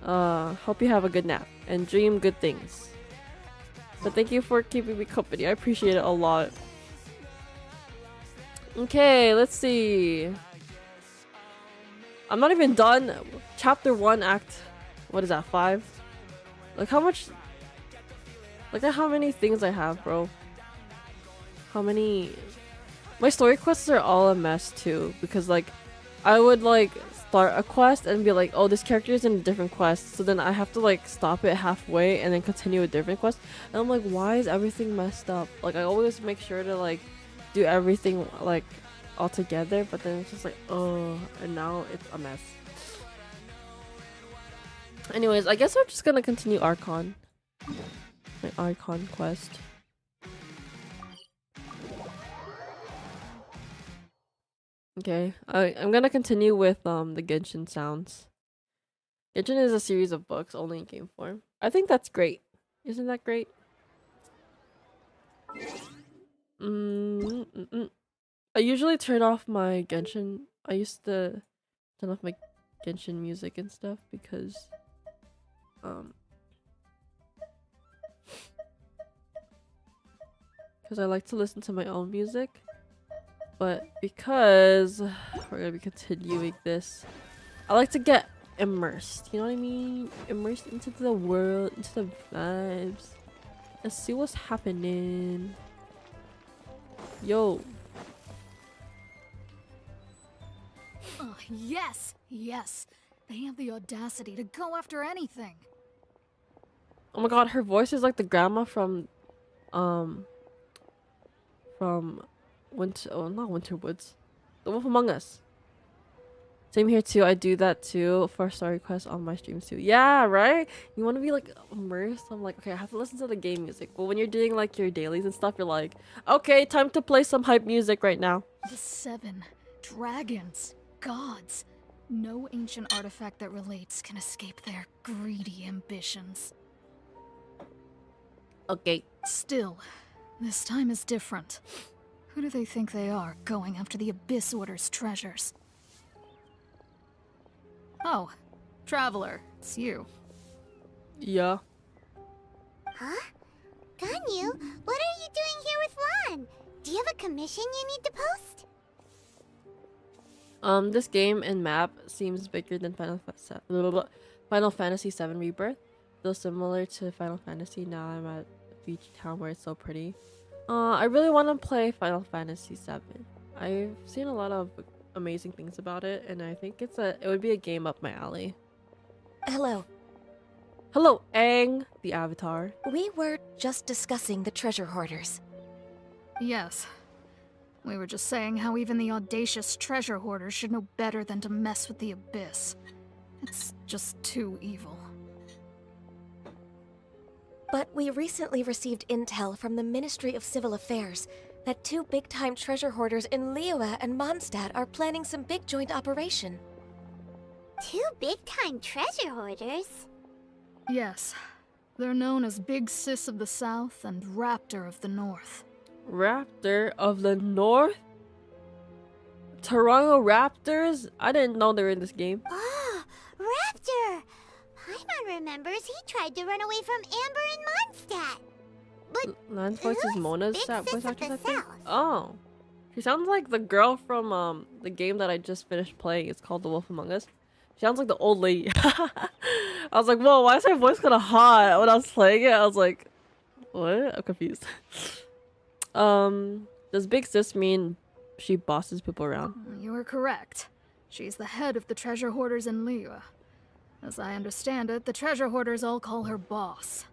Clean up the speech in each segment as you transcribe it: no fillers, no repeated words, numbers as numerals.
Hope you have a good nap and dream good things. But thank you for keeping me company. I appreciate it a lot. Okay, let's see. I'm not even done. Chapter 1, Act... What is that, 5? Look how much... Look at how many things I have, bro. How many... My story quests are all a mess, too. Because, like, I would, like, start a quest and be like, oh, this character is in a different quest. So then I have to, like, stop it halfway and then continue a different quest. And I'm like, why is everything messed up? Like, I always make sure to, like, do everything, like, all together. But then it's just like, oh, and now it's a mess. Anyways, I guess we're just gonna continue Archon. My Archon quest. Okay, I'm gonna continue with the Genshin sounds. Genshin is a series of books only in game form. I think that's great. Isn't that great? I usually turn off my Genshin. I used to turn off my Genshin music and stuff because I like to listen to my own music. But because we're gonna be continuing this, I like to get immersed. You know what I mean? Immersed into the world, into the vibes. Let's see what's happening. Yo. Oh, yes! Yes! They have the audacity to go after anything. Oh my god, her voice is like the grandma from Winter, oh, not Winterwoods. The Wolf Among Us. Same here too. I do that too for story quests on my streams too. Yeah, right? You want to be like immersed? I'm like, okay, I have to listen to the game music. But when you're doing like your dailies and stuff, you're like, okay, time to play some hype music right now. The 7 dragons, gods. No ancient artifact that relates can escape their greedy ambitions. Okay. Still, this time is different. Who do they think they are, going after the Abyss Order's treasures? Oh, Traveler, it's you. Yeah. Huh? Ganyu, what are you doing here with Lan? Do you have a commission you need to post? This game and map seems bigger than Final Fantasy VII Rebirth. Though similar to Final Fantasy, now I'm at a beach town where it's so pretty. I really want to play Final Fantasy VII. I've seen a lot of amazing things about it, and I think it would be a game up my alley. Hello. Hello, Aang, the Avatar. We were just discussing the treasure hoarders. Yes. We were just saying how even the audacious treasure hoarders should know better than to mess with the Abyss. It's just too evil. But we recently received intel from the Ministry of Civil Affairs that 2 big-time treasure hoarders in Liyue and Mondstadt are planning some big joint operation. 2 big-time treasure hoarders? Yes. They're known as Big Sis of the South and Raptor of the North. Raptor of the North? Toronto Raptors? I didn't know they were in this game. Oh, Raptor! Paimon remembers he tried to run away from Amber and Mondstadt. But Lan's voice is Mona's Big voice Sis of actress, the I think. South? Oh. She sounds like the girl from the game that I just finished playing. It's called The Wolf Among Us. She sounds like the old lady. I was like, whoa, why is her voice kind of hot? When I was playing it, I was like, what? I'm confused. Does Big Sis mean she bosses people around? You are correct. She's the head of the treasure hoarders in Liyue. As I understand it, the treasure hoarders all call her boss.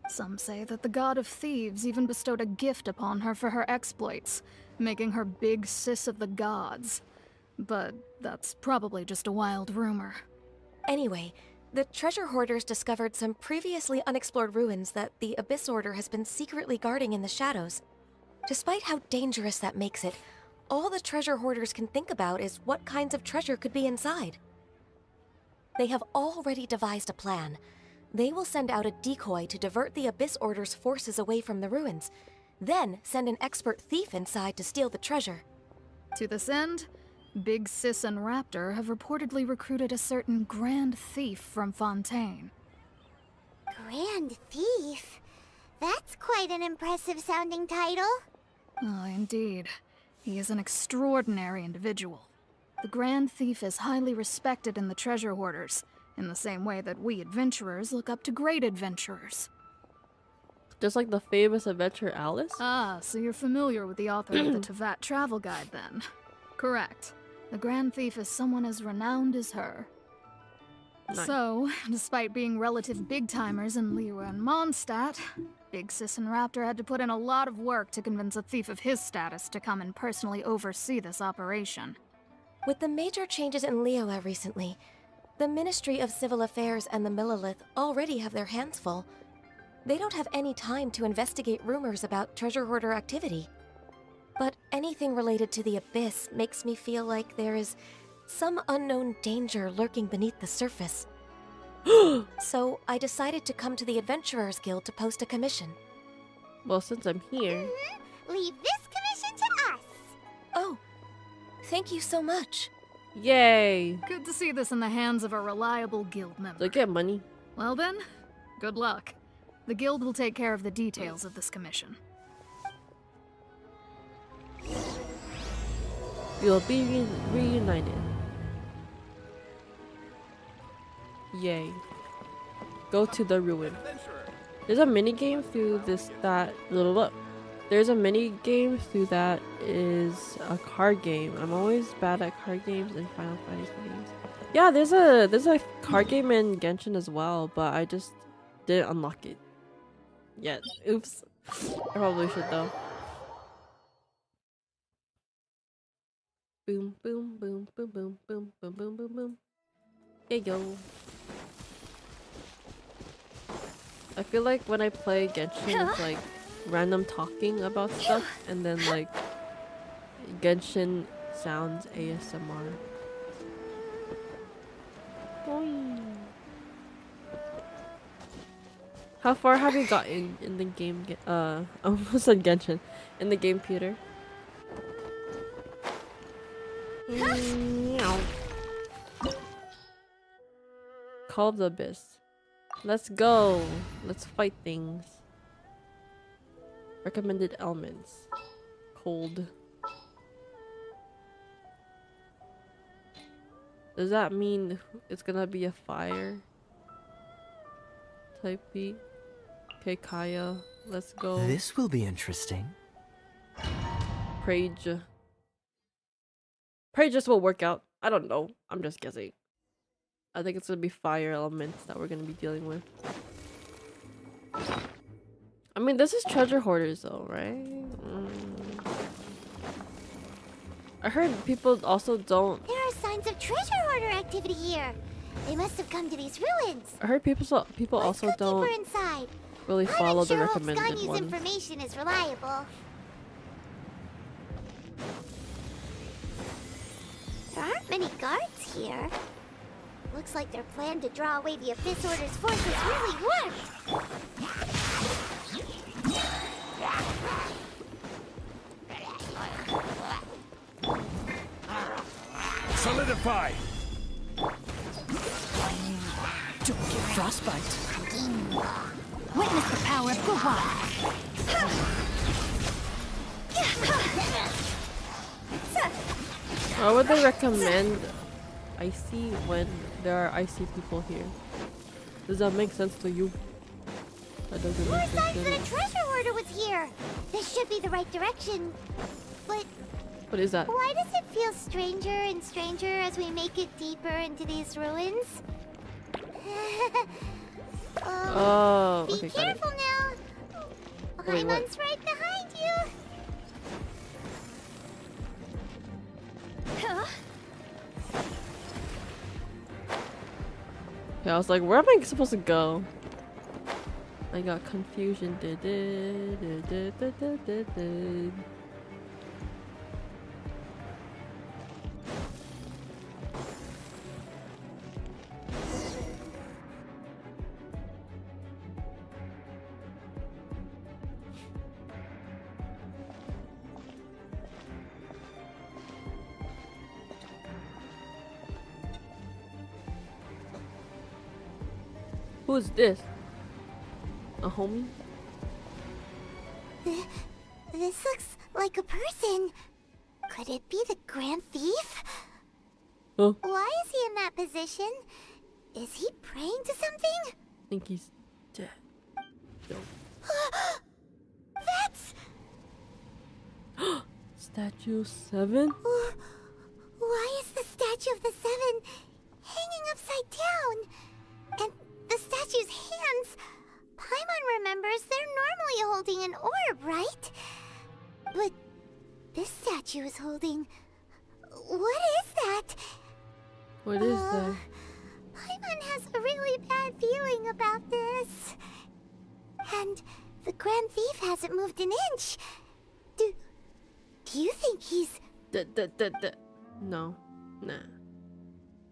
Some say that the god of thieves even bestowed a gift upon her for her exploits, making her Big Sis of the gods. But that's probably just a wild rumor. Anyway, the treasure hoarders discovered some previously unexplored ruins that the Abyss Order has been secretly guarding in the shadows. Despite how dangerous that makes it, all the treasure hoarders can think about is what kinds of treasure could be inside. They have already devised a plan. They will send out a decoy to divert the Abyss Order's forces away from the ruins, then send an expert thief inside to steal the treasure. To this end, Big Sis and Raptor have reportedly recruited a certain Grand Thief from Fontaine. Grand Thief? That's quite an impressive sounding title. Oh, indeed. He is an extraordinary individual. The Grand Thief is highly respected in the treasure hoarders, in the same way that we adventurers look up to great adventurers. Just like the famous adventurer Alice? Ah, so you're familiar with the author of the Tevat travel guide then? Correct. The Grand Thief is someone as renowned as her. Nice. So, despite being relative big-timers in Liyue and Mondstadt, Big Sis and Raptor had to put in a lot of work to convince a thief of his status to come and personally oversee this operation. With the major changes in Liyue recently, the Ministry of Civil Affairs and the Millelith already have their hands full. They don't have any time to investigate rumors about treasure hoarder activity. But anything related to the Abyss makes me feel like there is some unknown danger lurking beneath the surface. So I decided to come to the Adventurers Guild to post a commission. Well, since I'm here... Leave this commission to us. Oh, thank you so much. Yay! Good to see this in the hands of a reliable guild member. They get money. Well then, good luck. The guild will take care of the details of this commission. You'll be reunited. Yay. Go to the ruin. There's a mini game through this that there's a mini game through that is a card game. I'm always bad at card games and Final Fantasy games. Yeah, there's a card game in Genshin as well, but I just didn't unlock it yet. Oops. I probably should though. Boom, boom, boom, boom, boom, boom, boom, boom, boom, boom. Yeah, yo. I feel like when I play Genshin, it's like random talking about stuff, and then like Genshin sounds ASMR. Boing. How far have you gotten in the game? I almost said Genshin. In the game, Peter. Meow. Call of the Abyss. Let's go. Let's fight things. Recommended elements. Cold. Does that mean it's gonna be a fire type beat? Okay, Kaya. Let's go. This will be interesting. Prage. Prage just will work out. I don't know. I'm just guessing. I think it's gonna be fire elements that we're gonna be dealing with. I mean, this is treasure hoarders though, right? I heard people also don't... There are signs of treasure hoarder activity here. They must have come to these ruins. I heard people also don't inside. really follow the sure recommended Ganyu's ones. information is reliable. There aren't many guards here. Looks like their plan to draw away the Abyss Order's forces really worked. Solidify! Don't get frostbite. Witness the power of Guhua. Why would they recommend icy when there are icy people here? Does that make sense to you? That doesn't More make signs sense. that a treasure hoarder was here. This should be the right direction. But What is that? why does it feel stranger and stranger as we make it deeper into these ruins? Oh, Be okay, got it. careful now. Wait, what? Paimon's right behind you. Okay, I was like, where am I supposed to go? I got confusion. Who's this? A homie? This looks like a person. Could it be the Grand Thief? Oh, I Why is he in that position? Is he praying to something? think he's dead. No. That's... Statue 7? Why is the Statue of the Seven hanging upside down? And the statue's hands... Paimon remembers they're normally holding an orb, right? But this statue is holding... What is that? What is that? Paimon has a really bad feeling about this. And the Grand Thief hasn't moved an inch. Do you think he's... No. Nah.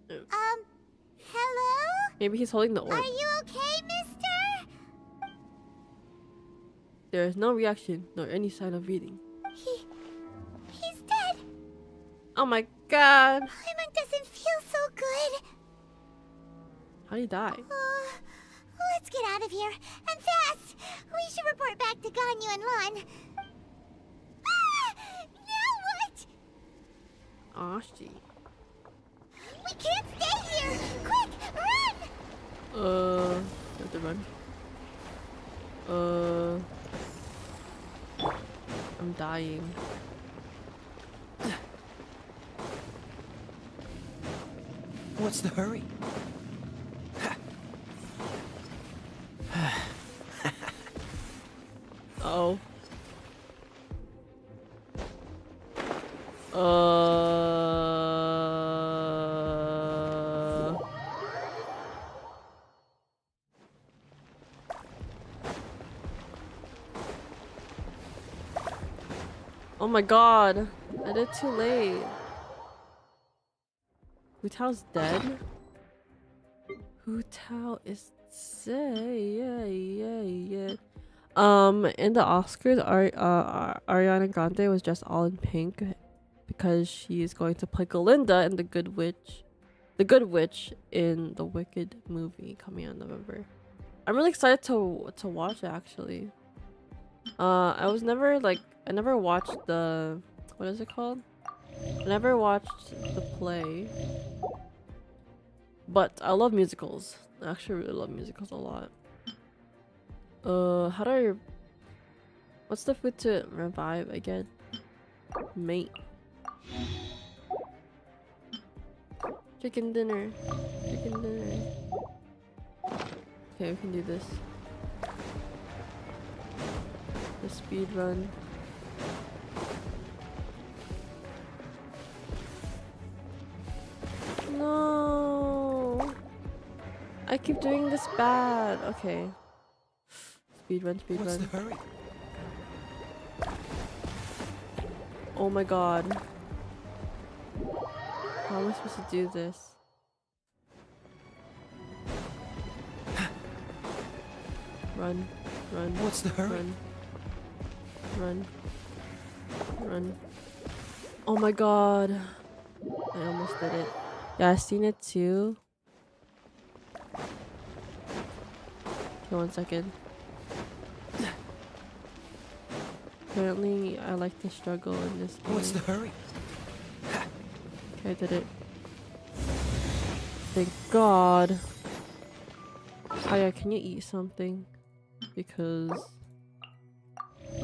Hello? Maybe he's holding the orb. Are you okay, mister? There is no reaction nor any sign of breathing. He's dead. Oh my god! Paimon doesn't feel so good. How'd he die? Let's get out of here, and fast! We should report back to Ganyu and Lon. Now what? Aw, gee. We can't stay here! Quick, run! Have to run. I'm dying. What's the hurry? Uh-oh. Oh my god. I did too late. Hu Tao's dead? Hu Tao is dead. Yeah. In the Oscars, Ariana Grande was just all in pink because she is going to play Glinda in the Good Witch in the Wicked movie coming out in November. I'm really excited to watch it actually. I never watched the, what is it called? I never watched the play. But I love musicals. I actually really love musicals a lot. How do I... What's the food to revive again? Mate. Chicken dinner. Okay, we can do this. The speed run. No! I keep doing this bad. Okay. Speed run. What's the hurry? Oh my god. How am I supposed to do this? Run. What's the hurry? Run. Oh my god. I almost did it. Yeah, I've seen it too. Okay, 1 second. Apparently, I like to struggle in this game. What's the hurry? Okay, I did it. Thank God. Aya, can you eat something? Because...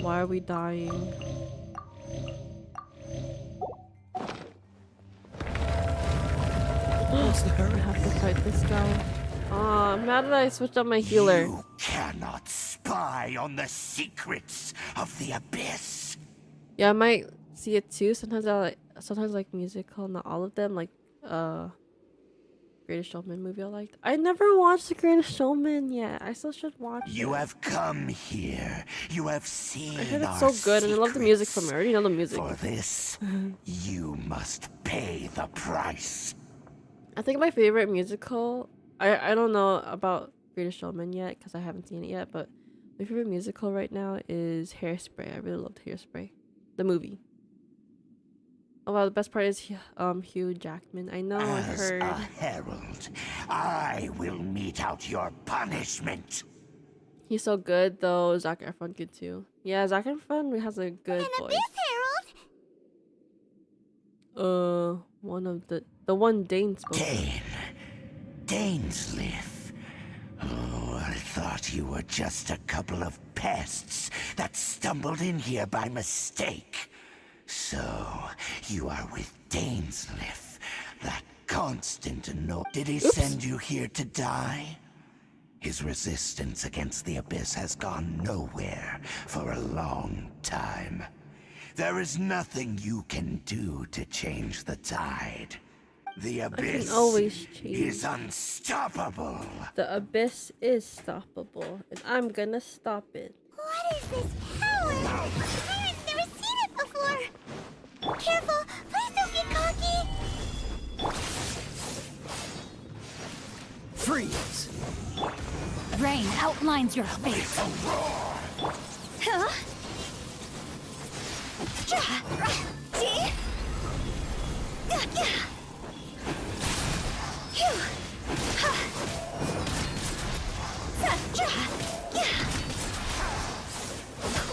Why are we dying? What's the I hurry? have to fight this guy. I'm mad that I switched up my healer. You cannot spy on the secrets of the abyss. Yeah, I might see it too. Sometimes I like musical, not all of them. Like Greatest Showman movie I liked. I never watched The Greatest Showman yet. I still should watch it. You have come here. You have seen I heard it's our so good, and I love the music from it. I secrets. already know the music. For this, you must pay the price. I think my favorite musical, I don't know about Greatest Showman yet because I haven't seen it yet, but my favorite musical right now is Hairspray. I really loved Hairspray, the movie. Oh wow, the best part is Hugh Jackman. I know, I've As heard. a herald, I will meet wait out your punishment. He's so good though. Zac Efron good too. Yeah, Zac Efron has a good An voice. Abyss Herald? One of the one Dane spoke. Dainsleif. Oh, I thought you were just a couple of pests that stumbled in here by mistake. So, you are with Dainsleif, that constant annoyance. Did he send you here to die? His resistance against the Abyss has gone nowhere for a long time. There is nothing you can do to change the tide. The Abyss always change. is unstoppable. The Abyss is stoppable, and I'm gonna stop it. What is this power? Pirate's never seen it before. Careful, please don't get cocky. Freeze! Rain outlines your fate. Huh? See?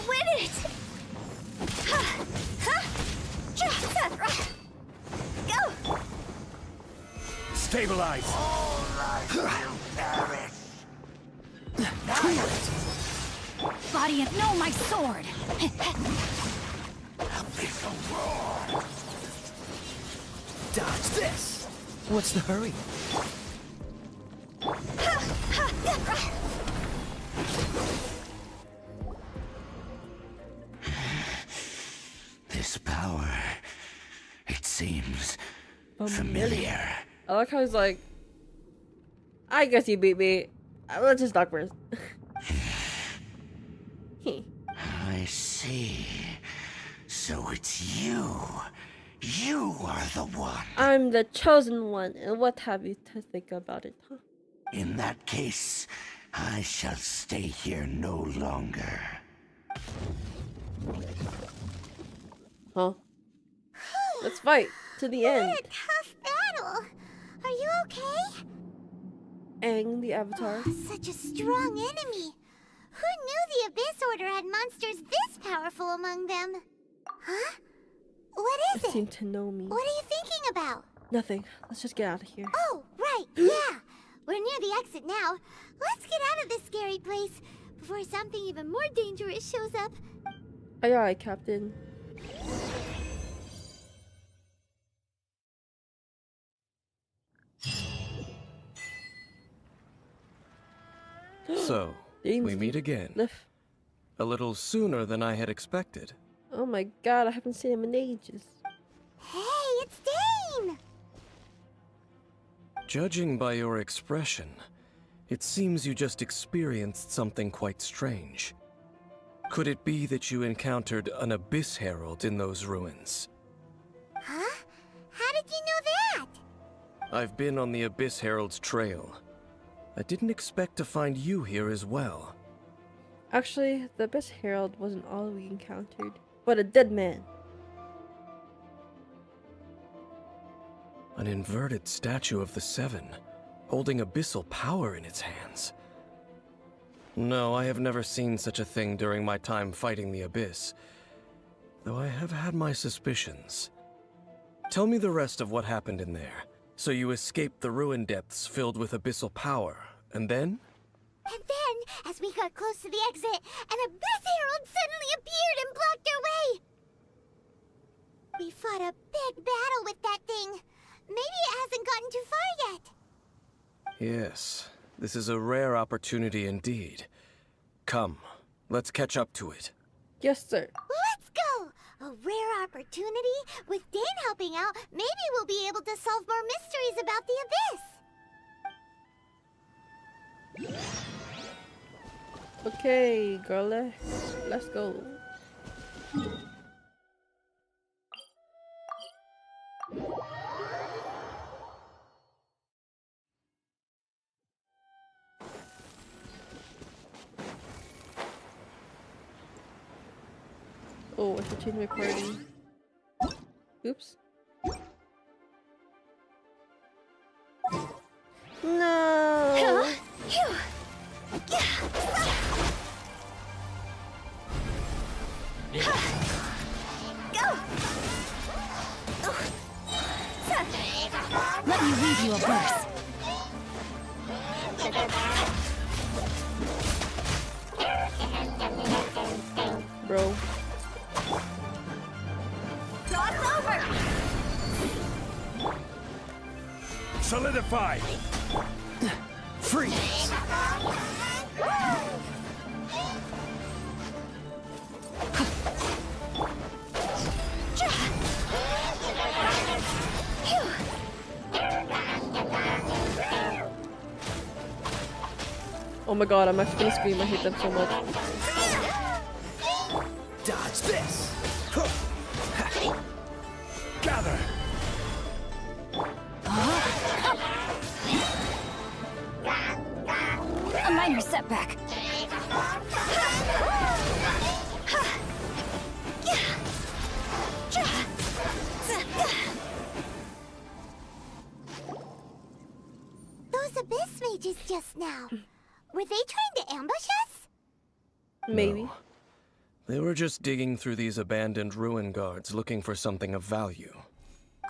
Quit it! Go! Stabilize! All right, you perish. Cool it! Body and no, my sword! Abyssal roar. Dodge this! What's the hurry? This power, it seems familiar. I like how he's like, I guess you beat me. Let's just talk first. I see. So it's you. You are the one. I'm the chosen one, and what have you to think about it, huh? In that case, I shall stay here no longer. Huh? Let's fight to the end. What a tough battle. Are you okay? Aang the Avatar. Such a strong enemy. Who knew the Abyss Order had monsters this powerful among them? Huh? What is It it? seemed to know me. What are you thinking about? Nothing. Let's just get out of here. Oh, right, yeah. We're near the exit now. Let's get out of this scary place before something even more dangerous shows up. Aye aye, Captain. So, we meet again. Lift. A little sooner than I had expected. Oh my god, I haven't seen him in ages. Hey, it's Dane! Judging by your expression, it seems you just experienced something quite strange. Could it be that you encountered an Abyss Herald in those ruins? Huh? How did you know that? I've been on the Abyss Herald's trail. I didn't expect to find you here as well. Actually, the Abyss Herald wasn't all we encountered, but a dead man. An inverted statue of the Seven, holding abyssal power in its hands. No, I have never seen such a thing during my time fighting the Abyss, though I have had my suspicions. Tell me the rest of what happened in there. So you escaped the ruin depths filled with abyssal power, and then? And then, as we got close to the exit, an Abyss Herald suddenly appeared and blocked our way! We fought a big battle with that thing. Maybe it hasn't gotten too far yet. Yes, this is a rare opportunity indeed. Come, let's catch up to it. Yes, sir. Let's go! A rare opportunity? With Dane helping out, maybe we'll be able to solve more mysteries about the Abyss! Okay, girl, let's go. Oh, I should change my party. Oops. No! Let me read you a verse. Bro. Cross over! Solidify! Freeze! Oh my god, I'm actually gonna scream. I hate them so much. Dodge this! Gather! A minor setback. Those abyss mages just now. Were they trying to ambush us? Maybe. No. They were just digging through these abandoned ruin guards looking for something of value.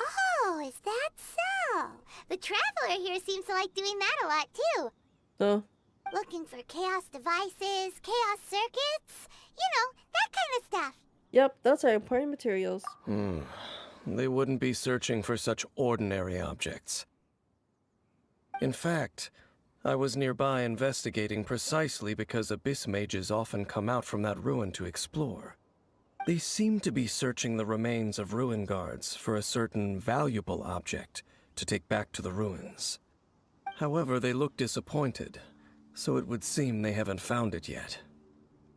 Oh, is that so? The Traveler here seems to like doing that a lot too. So, Looking for chaos devices, chaos circuits, you know, that kind of stuff. yep, those are important materials. They wouldn't be searching for such ordinary objects. In fact, I was nearby investigating precisely because abyss mages often come out from that ruin to explore. They seem to be searching the remains of ruin guards for a certain valuable object to take back to the ruins. However, they look disappointed, so it would seem they haven't found it yet.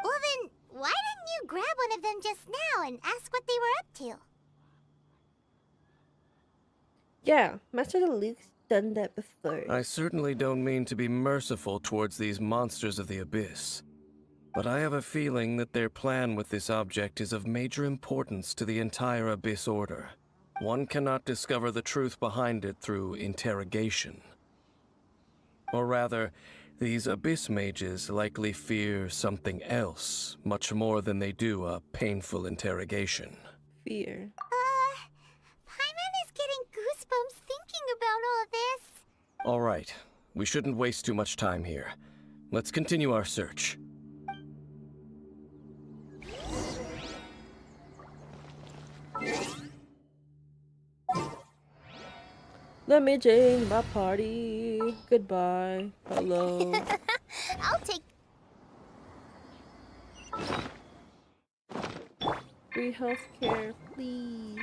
Well then, why didn't you grab one of them just now and ask what they were up to? Yeah, Master the Luke's done that before. I certainly don't mean to be merciful towards these monsters of the abyss, but I have a feeling that their plan with this object is of major importance to the entire Abyss Order. One cannot discover the truth behind it through interrogation. Or rather, these Abyss mages likely fear something else, much more than they do a painful interrogation. Fear. Paimon is getting goosebumps thinking about all of this. All right, we shouldn't waste too much time here. Let's continue our search. Let me join my party. Goodbye. Hello. I'll take... Free healthcare, please.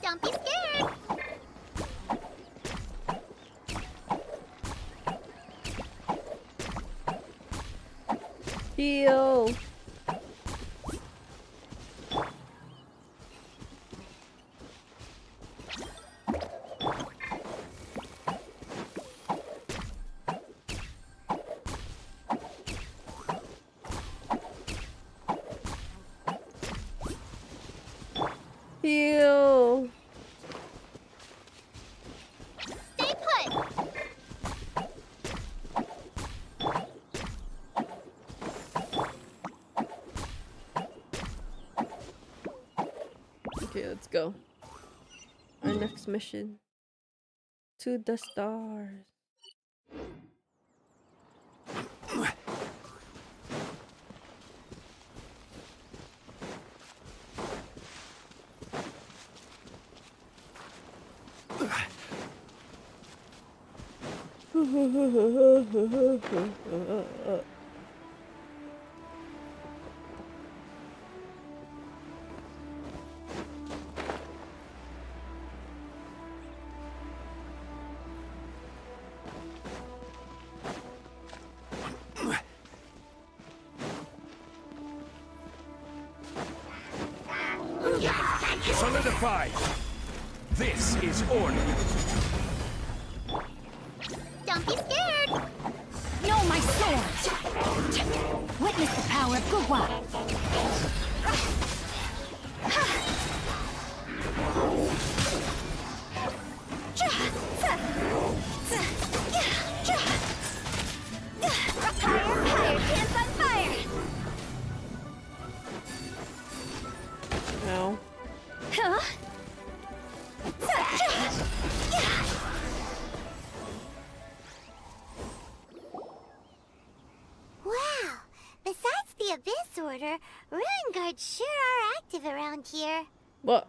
Don't be scared. Heal. Heal. Stay put. Okay, let's go. Our next mission. To the stars. Solidify! This is order. Don't be scared. Know my sword! Witness the power of Gugwa! Order, ruin guards sure are active around here. What?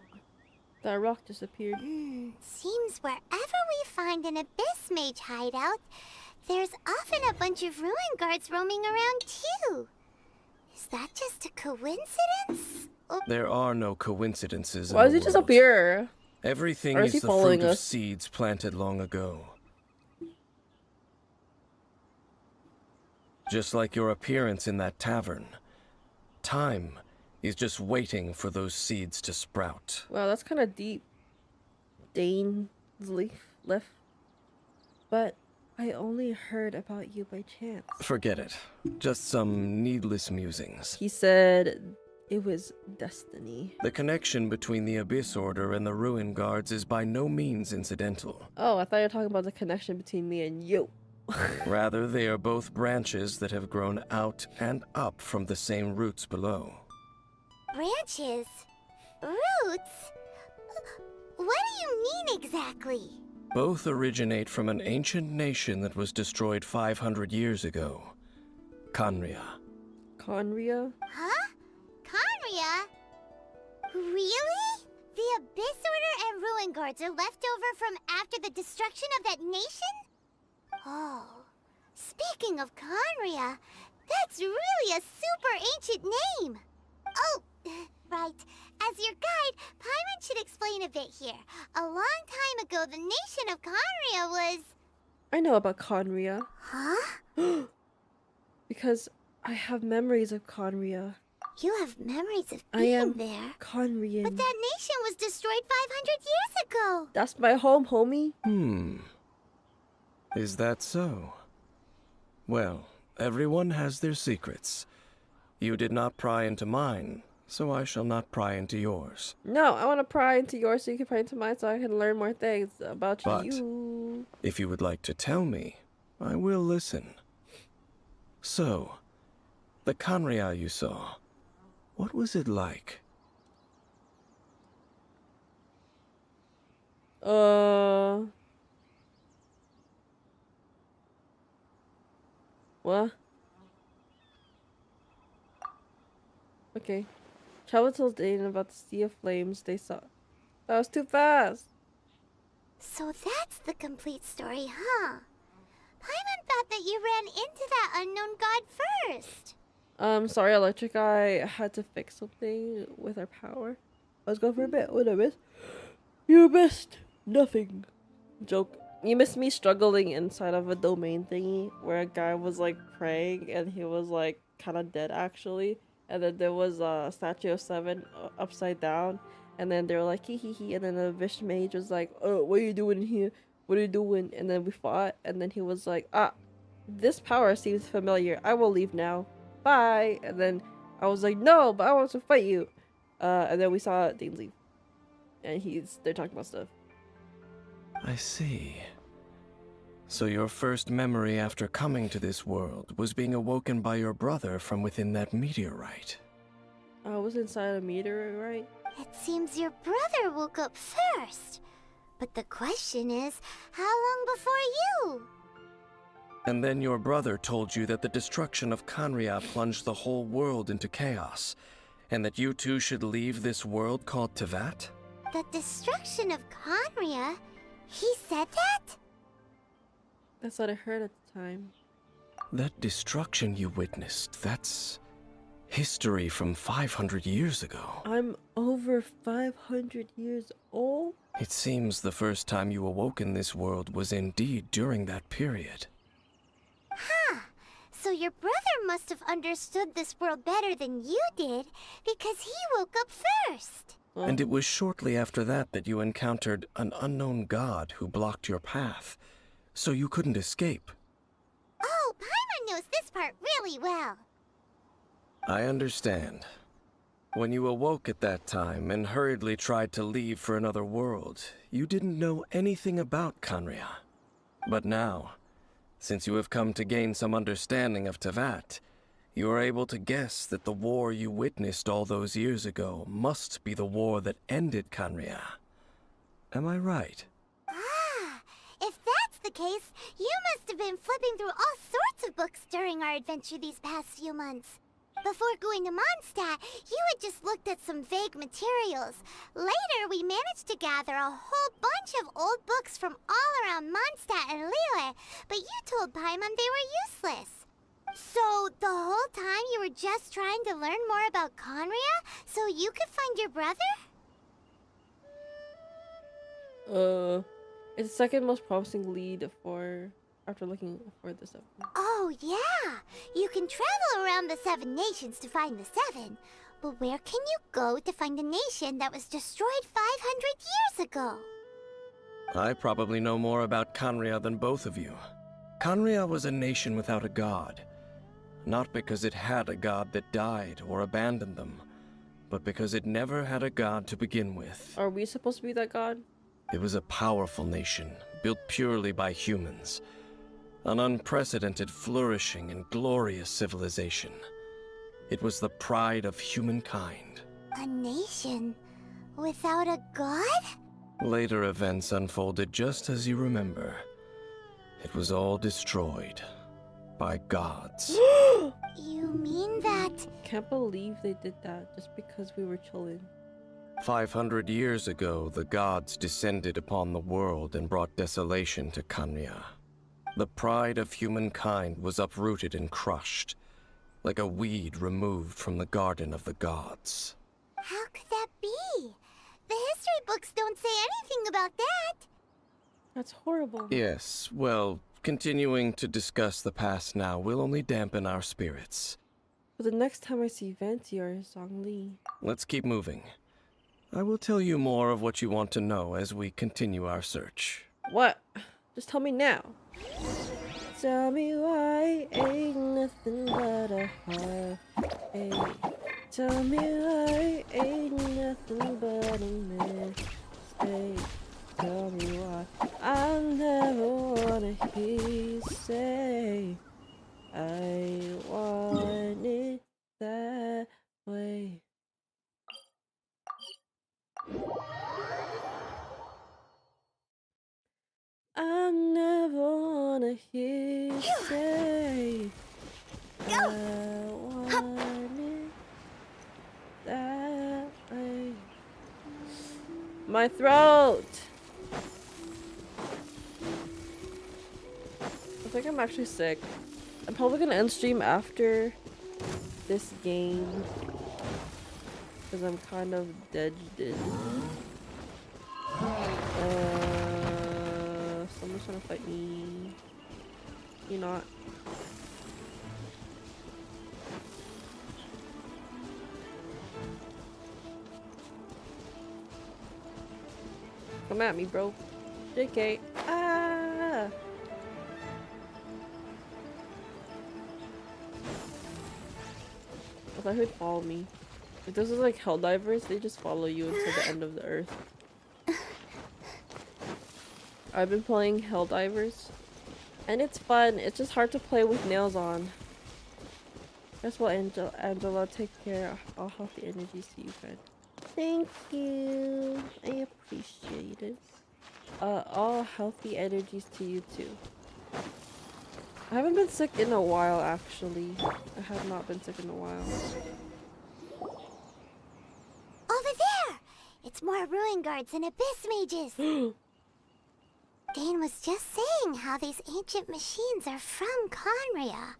That rock disappeared. Seems wherever we find an Abyss Mage hideout, there's often a bunch of ruin guards roaming around too. Is that just a coincidence? Oh, There are no coincidences. Why in does the he world. disappear? Everything Or is is he the following fruit of us? seeds planted long ago. Just like your appearance in that tavern, time is just waiting for those seeds to sprout. Wow, that's kind of deep. Dane's left. But I only heard about you by chance. Forget it. Just some needless musings. He said it was destiny. The connection between the Abyss Order and the Ruin Guards is by no means incidental. Oh, I thought you were talking about the connection between me and you. Rather, they are both branches that have grown out and up from the same roots below. branches? Roots? What do you mean exactly? Both originate from an ancient nation that was destroyed 500 years ago. Khaenri'ah. Khaenri'ah? Huh? Khaenri'ah? Really? The Abyss Order and Ruin Guards are left over from after the destruction of that nation? Oh. Speaking of Khaenri'ah, that's really a super ancient name. Oh, right. As your guide, Paimon should explain a bit here. A long time ago, the nation of Khaenri'ah was... I know about Khaenri'ah. Huh? Because I have memories of Khaenri'ah. You have memories of I being am there. Khaenri'an. But that nation was destroyed 500 years ago. That's my home, homie. Is that so? Well, everyone has their secrets. You did not pry into mine, so I shall not pry into yours. No, I want to pry into yours so you can pry into mine so I can learn more things about But you. if you would like to tell me, I will listen. So, the Khaenri'ah you saw, what was it like? What? Okay. Travel tells Dane about the Sea of Flames they saw. That was too fast. So that's the complete story, huh? Paimon thought that you ran into that unknown god first. Sorry, Electric Eye had to fix something with our power. I was gone for a bit. What I missed? You missed nothing. Joke. You missed me struggling inside of a domain thingy where a guy was like praying and he was like kind of dead actually. And then there was a statue of 7 upside down. And then they were like, hee hee hee. And then the Vish Mage was like, oh, what are you doing here? What are you doing? And then we fought. And then he was like, this power seems familiar. I will leave now. Bye. And then I was like, no, but I want to fight you. And then we saw Dane leave. And they're talking about stuff. I see. So your first memory after coming to this world was being awoken by your brother from within that meteorite. I was inside a meteorite. It seems your brother woke up first. But the question is, how long before you? And then your brother told you that the destruction of Khaenri'ah plunged the whole world into chaos, and that you two should leave this world called Teyvat? The destruction of Khaenri'ah? He said that? That's what I heard at the time. That destruction you witnessed, that's history from 500 years ago. I'm over 500 years old? It seems the first time you awoke in this world was indeed during that period. Huh. So your brother must have understood this world better than you did, because he woke up first. And it was shortly after that that you encountered an unknown god who blocked your path, so you couldn't escape. Oh, Paimon knows this part really well. I understand. When you awoke at that time and hurriedly tried to leave for another world, you didn't know anything about Khaenri'ah. But now, since you have come to gain some understanding of Teyvat, you are able to guess that the war you witnessed all those years ago must be the war that ended Khaenri'ah. Am I right? Ah, if that's the case, you must have been flipping through all sorts of books during our adventure these past few months. Before going to Mondstadt, you had just looked at some vague materials. Later, we managed to gather a whole bunch of old books from all around Mondstadt and Liyue, but you told Paimon they were useless. So, the whole time you were just trying to learn more about Conria so you could find your brother? It's the second most promising lead after looking for the 7. Oh, yeah! You can travel around the 7 nations to find the 7. But where can you go to find a nation that was destroyed 500 years ago? I probably know more about Conria than both of you. Conria was a nation without a god. Not because it had a god that died or abandoned them, but because it never had a god to begin with. Are we supposed to be that god? It was a powerful nation, built purely by humans. An unprecedented, flourishing, and glorious civilization. It was the pride of humankind. A nation without a god? Later events unfolded just as you remember. It was all destroyed by gods. You mean that? Can't believe they did that just because we were chilling. 500 years ago, the gods descended upon the world and brought desolation to Conria. The pride of humankind was uprooted and crushed, like a weed removed from the garden of the gods. How could that be? The history books don't say anything about that. That's horrible. Yes, well, continuing to discuss the past now will only dampen our spirits. But the next time I see Venti or Zhongli. Let's keep moving. I will tell you more of what you want to know as we continue our search. What? Just tell me now. Tell me why ain't nothing but a heartache. Tell me why ain't nothing but a mistake. Tell me why I never wanna hear you say I want it that way. I never wanna hear you say I want it that way. My throat! I think I'm actually sick. I'm probably gonna end stream after this game because I'm kind of dead. Someone's trying to fight me. You're not. Come at me, bro. JK. Ah! I thought he'd follow me. If this is like Helldivers, they just follow you until the end of the earth. I've been playing Helldivers, and it's fun. It's just hard to play with nails on. Guess what, Angela? Take care. All healthy energies to you, friend. Thank you. I appreciate it. All healthy energies to you too. I haven't been sick in a while, actually. I have not been sick in a while. Over there! It's more ruin guards and abyss mages. Dane was just saying how these ancient machines are from Conria.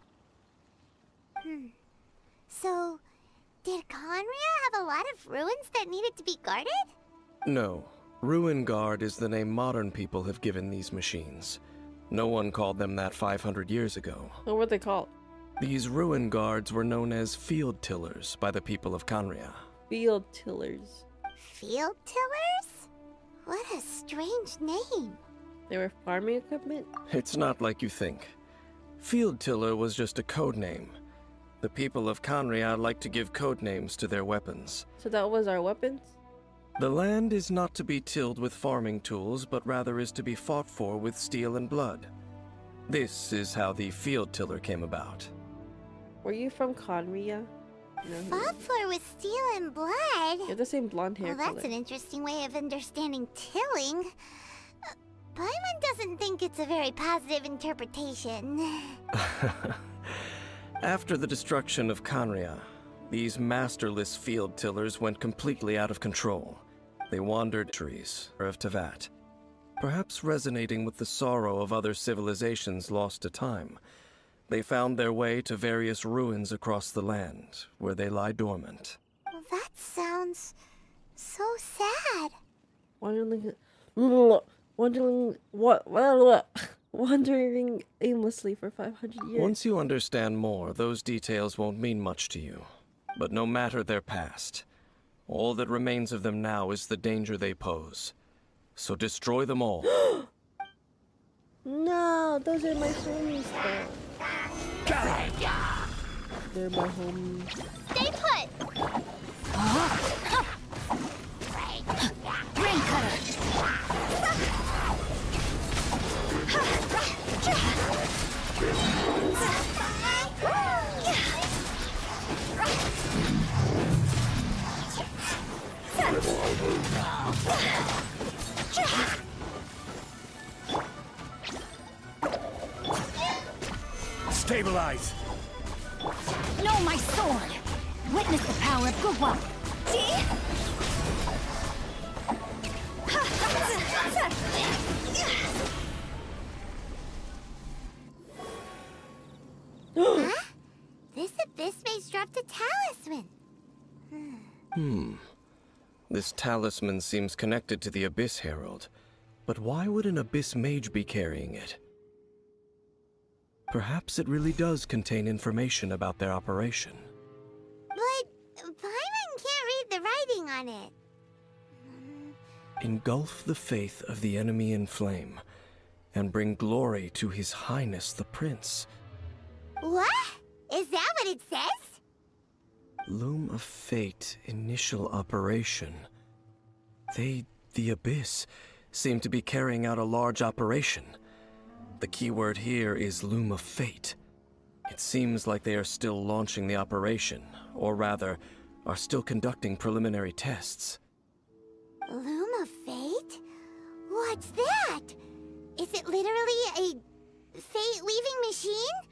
So, did Conria have a lot of ruins that needed to be guarded? No. Ruin Guard is the name modern people have given these machines. No one called them that 500 years ago. What were they called? These Ruin Guards were known as Field Tillers by the people of Conria. Field Tillers. Field tillers? What a strange name. They were farming equipment? It's not like you think. Field Tiller was just a code name. The people of Conria like to give code names to their weapons. So that was our weapons? The land is not to be tilled with farming tools, but rather is to be fought for with steel and blood. This is how the Field Tiller came about. Were you from Conria? No. Fought for with steel and blood? You have the same blonde hair Well, that's color. an interesting way of understanding tilling. Paimon doesn't think it's a very positive interpretation. After the destruction of Khaenri'ah, these masterless field tillers went completely out of control. They wandered trees of Tevat, perhaps resonating with the sorrow of other civilizations lost to time. They found their way to various ruins across the land, where they lie dormant. Well, that sounds so sad. Wandering, wandering aimlessly for 500 years. Once you understand more, those details won't mean much to you. But no matter their past, all that remains of them now is the danger they pose. So destroy them all. No, those are my homies though. They're my homies. Stay put! Rain cutter. Stabilize! Know my sword! Witness the power of Gugwa! See? Huh? This abyss maze dropped a talisman. This talisman seems connected to the Abyss Herald. But why would an Abyss Mage be carrying it? Perhaps it really does contain information about their operation. But Paimon can't read the writing on it. Engulf the faith of the enemy in flame, and bring glory to His Highness the Prince. What? Is that what it says? Loom of Fate initial operation. They, the Abyss, seem to be carrying out a large operation. The keyword here is Loom of Fate. It seems like they are still launching the operation, or rather, are still conducting preliminary tests. Loom of Fate? What's that? Is it literally a fate-weaving machine?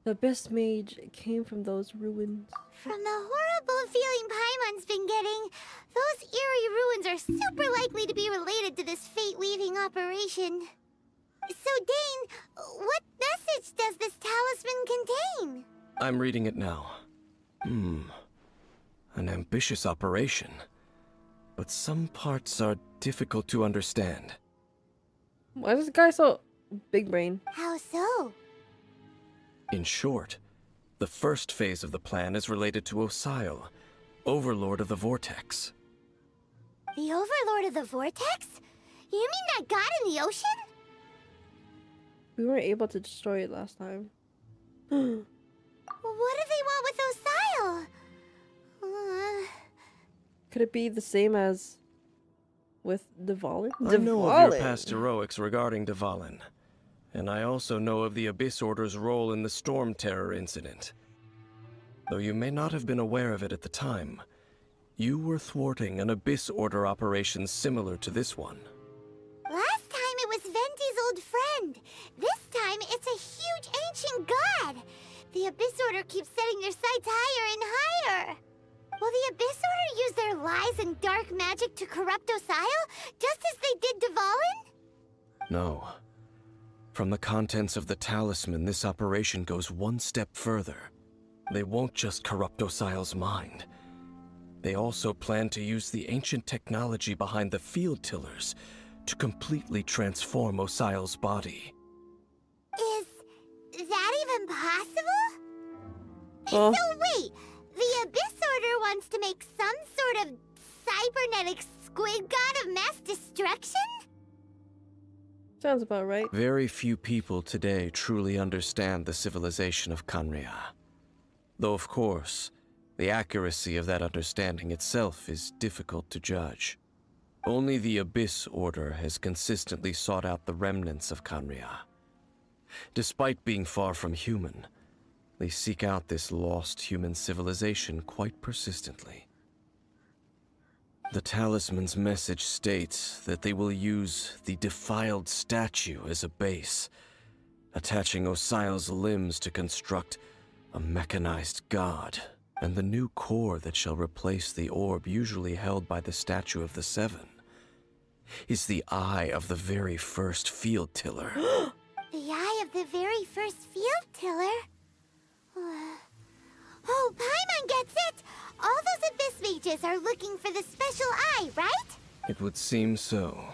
The best mage came from those ruins. From the horrible feeling Paimon's been getting, those eerie ruins are super likely to be related to this fate-weaving operation. So, Dane, what message does this talisman contain? I'm reading it now. An ambitious operation. But some parts are difficult to understand. Why is this guy so big brain? How so? In short, the first phase of the plan is related to Osile, Overlord of the Vortex. The Overlord of the Vortex? You mean that god in the ocean? We weren't able to destroy it last time. What do they want with Osile? Could it be the same as with Dvalin? I know of your past heroics regarding Dvalin, and I also know of the Abyss Order's role in the Storm Terror incident. Though you may not have been aware of it at the time, you were thwarting an Abyss Order operation similar to this one. Last time it was Venti's old friend. This time it's a huge ancient god. The Abyss Order keeps setting their sights higher and higher. Will the Abyss Order use their lies and dark magic to corrupt Osile, just as they did Dvalin? No. From the contents of the talisman, this operation goes one step further. They won't just corrupt Osile's mind. They also plan to use the ancient technology behind the field tillers to completely transform Osile's body. Is that even possible? Oh. So wait, the Abyss Order wants to make some sort of cybernetic squid god of mass destruction? Sounds about right. Very few people today truly understand the civilization of Khaenri'ah. Though, of course, the accuracy of that understanding itself is difficult to judge. Only the Abyss Order has consistently sought out the remnants of Khaenri'ah. Despite being far from human, they seek out this lost human civilization quite persistently. The talisman's message states that they will use the defiled statue as a base, attaching Osial's limbs to construct a mechanized god, and the new core that shall replace the orb usually held by the Statue of the Seven is the eye of the very first field tiller. The eye of the very first field tiller? Oh, Paimon gets it! All those Abyss mages are looking for the special eye, right? It would seem so.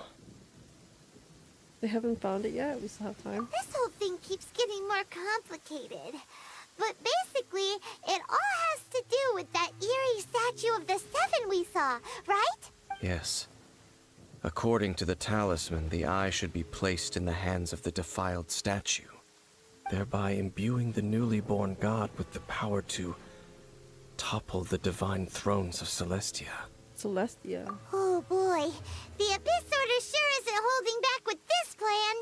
They haven't found it yet. We still have time. This whole thing keeps getting more complicated. But basically, it all has to do with that eerie Statue of the Seven we saw, right? Yes. According to the talisman, the eye should be placed in the hands of the defiled statue, thereby imbuing the newly born god with the power to topple the divine thrones of Celestia. Celestia. Oh boy, the Abyss Order sure isn't holding back with this plan.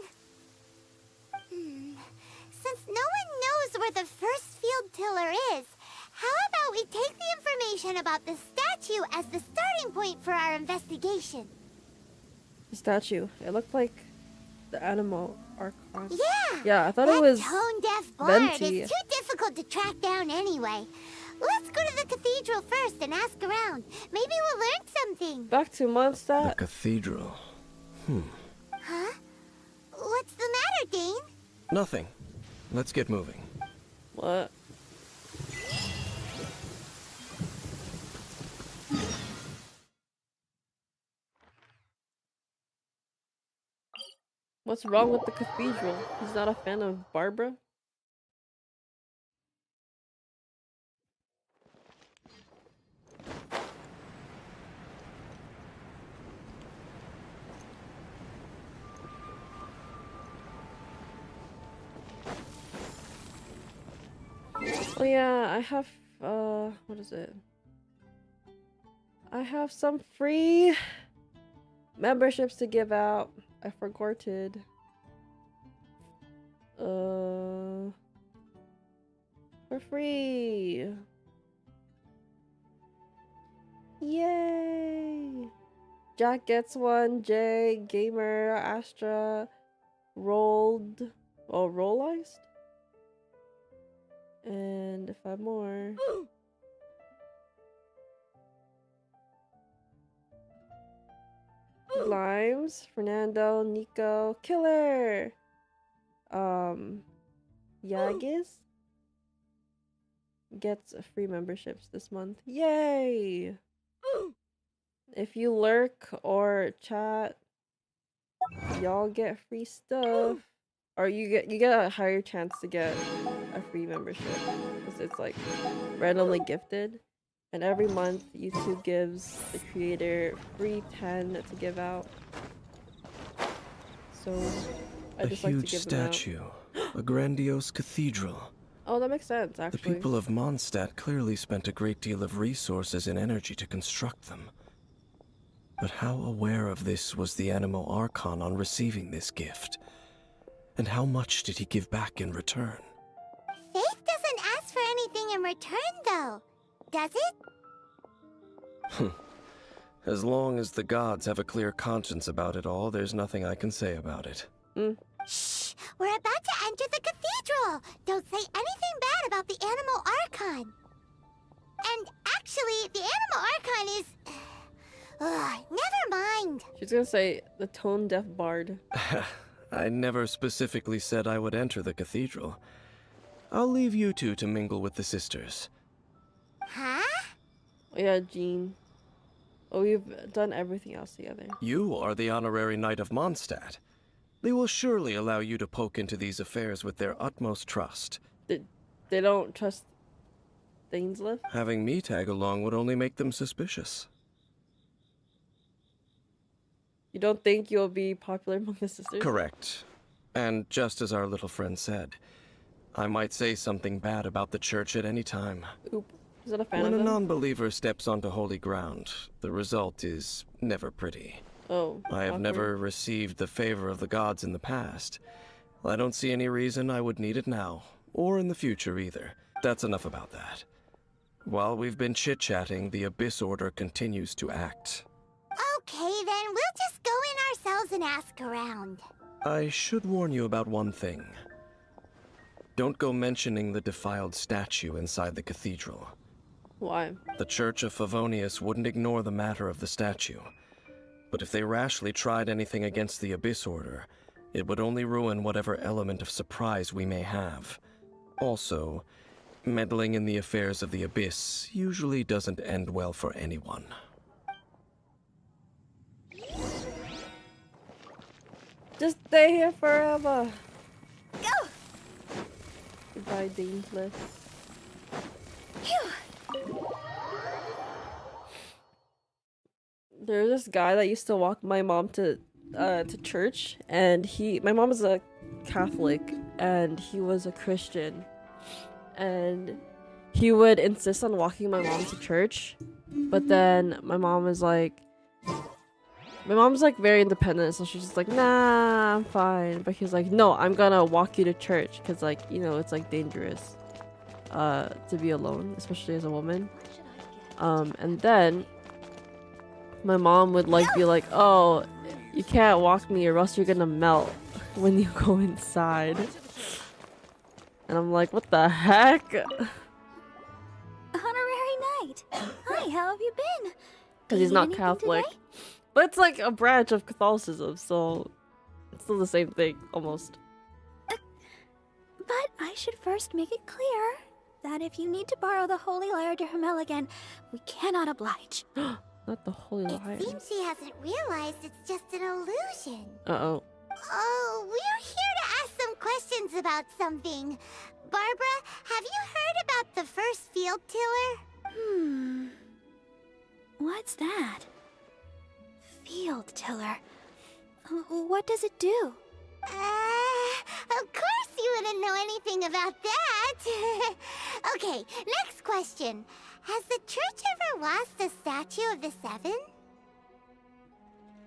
Since no one knows where the first field tiller is, how about we take the information about the statue as the starting point for our investigation? The statue. It looked like the animal archon. Yeah! Yeah, I thought that it was tone-deaf bard Venti. is too difficult to track down anyway. Let's go to the cathedral first and ask around. Maybe we'll learn something. Back to The Mondstadt. cathedral. Huh? What's the matter, Dane? Nothing. Let's get moving. What? What's wrong with the cathedral? He's not a fan of Barbara? Oh yeah, I have, what is it? I have some free memberships to give out. I forgot. For free. Yay! Jack gets one, Jay, Gamer, Astra, Rolled, Rolleized? And 5 more. Limes, Fernando, Nico, Killer. Yagis gets free memberships this month. Yay! If you lurk or chat, y'all get free stuff. Or you get a higher chance to get a free membership. Because it's like randomly gifted. And every month YouTube gives the creator free 10 to give out. So I A just like to huge give them out. statue. A grandiose cathedral. Oh, that makes sense, The actually. people of Mondstadt clearly spent a great deal of resources and energy to construct them. But how aware of this was the Animo Archon on receiving this gift? And how much did he give back in return? Faith doesn't ask for anything in return, though. Does it? As long as the gods have a clear conscience about it all, there's nothing I can say about it. Shh! We're about to enter the cathedral! Don't say anything bad about the Animal Archon! And actually, the Animal Archon is... never mind! She's gonna say the tone deaf bard. I never specifically said I would enter the cathedral. I'll leave you two to mingle with the sisters. Huh? Oh yeah, Jean. Oh, we've done everything else together. You are the honorary knight of Mondstadt. They will surely allow you to poke into these affairs with their utmost trust. They don't trust Thainsliff? Having me tag along would only make them suspicious. You don't think you'll be popular among the sisters? Correct. And just as our little friend said, I might say something bad about the church at any time. Oop. Is that a fan When of a them? non-believer steps onto holy ground, the result is never pretty. Oh, I have awkward. never received the favor of the gods in the past. I don't see any reason I would need it now, or in the future either. That's enough about that. While we've been chit-chatting, the Abyss Order continues to act. doesn't ask around. I should warn you about one thing. Don't go mentioning the defiled statue inside the cathedral. Why? The Church of Favonius wouldn't ignore the matter of the statue. But if they rashly tried anything against the Abyss Order, it would only ruin whatever element of surprise we may have. Also, meddling in the affairs of the Abyss usually doesn't end well for anyone. Just stay here forever. Go! Goodbye, Dangerous. Phew! There's this guy that used to walk my mom to church, and my mom is a Catholic and he was a Christian, and he would insist on walking my mom to church, but then my mom's like very independent, so she's just like, nah, I'm fine. But he's like, no, I'm gonna walk you to church, because like, you know, it's like dangerous to be alone, especially as a woman. And then my mom would like be like, oh, you can't walk me or else you're gonna melt when you go inside. And I'm like, what the heck? Honorary Knight. Hi, how have you been? Because he's Eat not anything Catholic. today? But it's like a branch of Catholicism, so it's still the same thing, almost. But I should first make it clear that if you need to borrow the Holy Lyre to Hermel again, we cannot oblige. Not the Holy Lyre. It seems she hasn't realized it's just an illusion. Uh-oh. Oh, we're here to ask some questions about something. Barbara, have you heard about the first field tiller? What's that? Field tiller. What does it do? Of course you wouldn't know anything about that. Okay, next question. Has the church ever lost a statue of the Seven?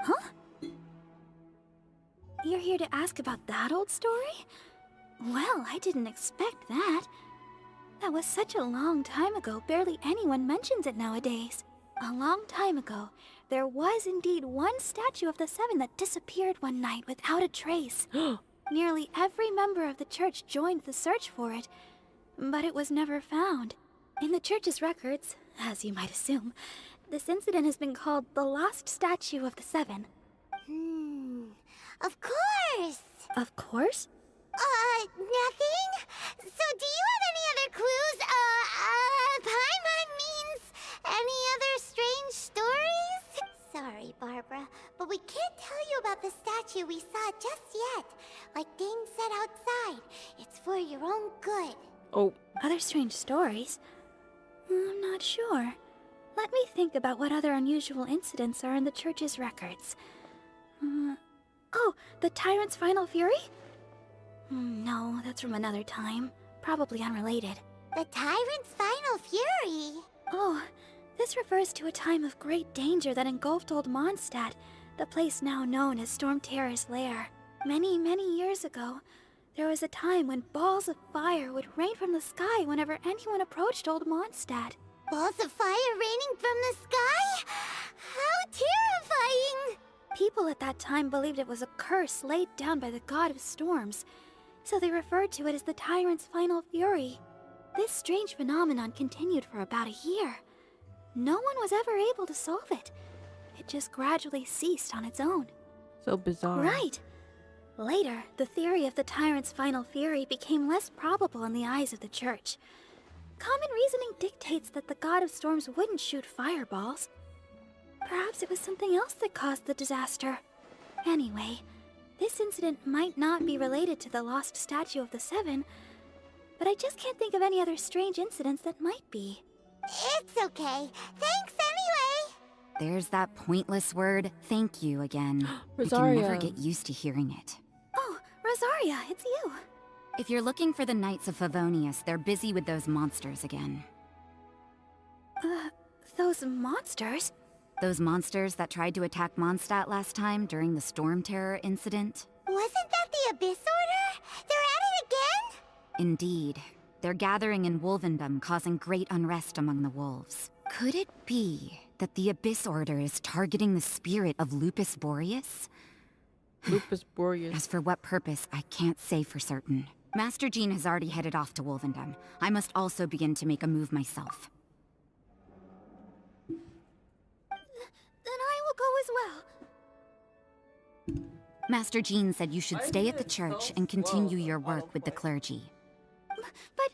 Huh? You're here to ask about that old story? Well, I didn't expect that. That was such a long time ago, barely anyone mentions it nowadays. A long time ago, there was indeed one statue of the Seven that disappeared one night without a trace. Nearly every member of the church joined the search for it, but it was never found. In the church's records, as you might assume, this incident has been called the Lost Statue of the Seven. Of course. Of course? Nothing? So do you have any other clues? Paimon means any other strange stories? Sorry, Barbara, but we can't tell you about the statue we saw just yet. Like Dane said outside, it's for your own good. Oh. Other strange stories? I'm not sure. Let me think about what other unusual incidents are in the church's records. Oh, the Tyrant's Final Fury? No, that's from another time. Probably unrelated. The Tyrant's Final Fury? Oh, this refers to a time of great danger that engulfed Old Mondstadt, the place now known as Storm Terror's lair. Many, many years ago, there was a time when balls of fire would rain from the sky whenever anyone approached Old Mondstadt. Balls of fire raining from the sky? How terrifying! People at that time believed it was a curse laid down by the god of storms, so they referred to it as the Tyrant's Final Fury. This strange phenomenon continued for about a year. No one was ever able to solve it. It just gradually ceased on its own. So bizarre. Right. Later, the theory of the Tyrant's Final Fury became less probable in the eyes of the church. Common reasoning dictates that the god of storms wouldn't shoot fireballs. Perhaps it was something else that caused the disaster. Anyway, this incident might not be related to the lost statue of the Seven, but I just can't think of any other strange incidents that might be. It's okay. Thanks anyway. There's that pointless word, thank you, again. I can never get used to hearing it. Oh, Rosaria, it's you. If you're looking for the Knights of Favonius, they're busy with those monsters again. Those monsters? Those monsters that tried to attack Mondstadt last time during the Storm Terror incident? Wasn't that the Abyss Order? They're at it again? Indeed. They're gathering in Wolvendom, causing great unrest among the wolves. Could it be that the Abyss Order is targeting the spirit of Lupus Boreas? Lupus Boreas. As for what purpose, I can't say for certain. Master Jean has already headed off to Wolvendom. I must also begin to make a move myself. Then I will go as well. Master Jean said you should stay at the church and continue your work with the clergy. But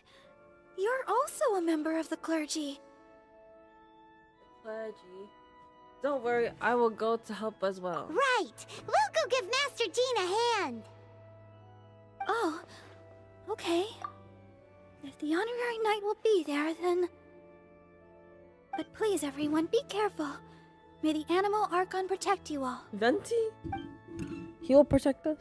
you're also a member of the clergy. Clergy. Don't worry, I will go to help as well. Right! We'll go give Master Jean a hand! Oh, okay. If the honorary knight will be there, then... But please, everyone, be careful. May the animal Archon protect you all. Venti? He will protect us?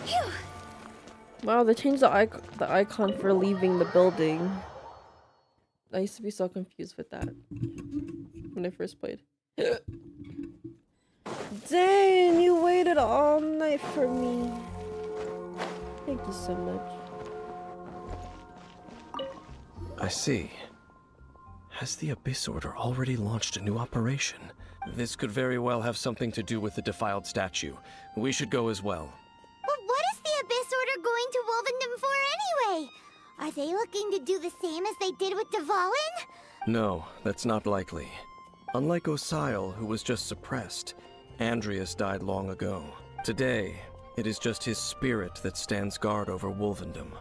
Phew! Wow, they changed the icon for leaving the building. I used to be so confused with that when I first played. Dang, you waited all night for me. Thank you so much. I see. Has the Abyss Order already launched a new operation? This could very well have something to do with the defiled statue. We should go as well. But what is the Abyss Order going to Wolvendom for anyway? Are they looking to do the same as they did with Dvalin? No, that's not likely. Unlike Osile, who was just suppressed, Andreas died long ago. Today, it is just his spirit that stands guard over Wolvendom.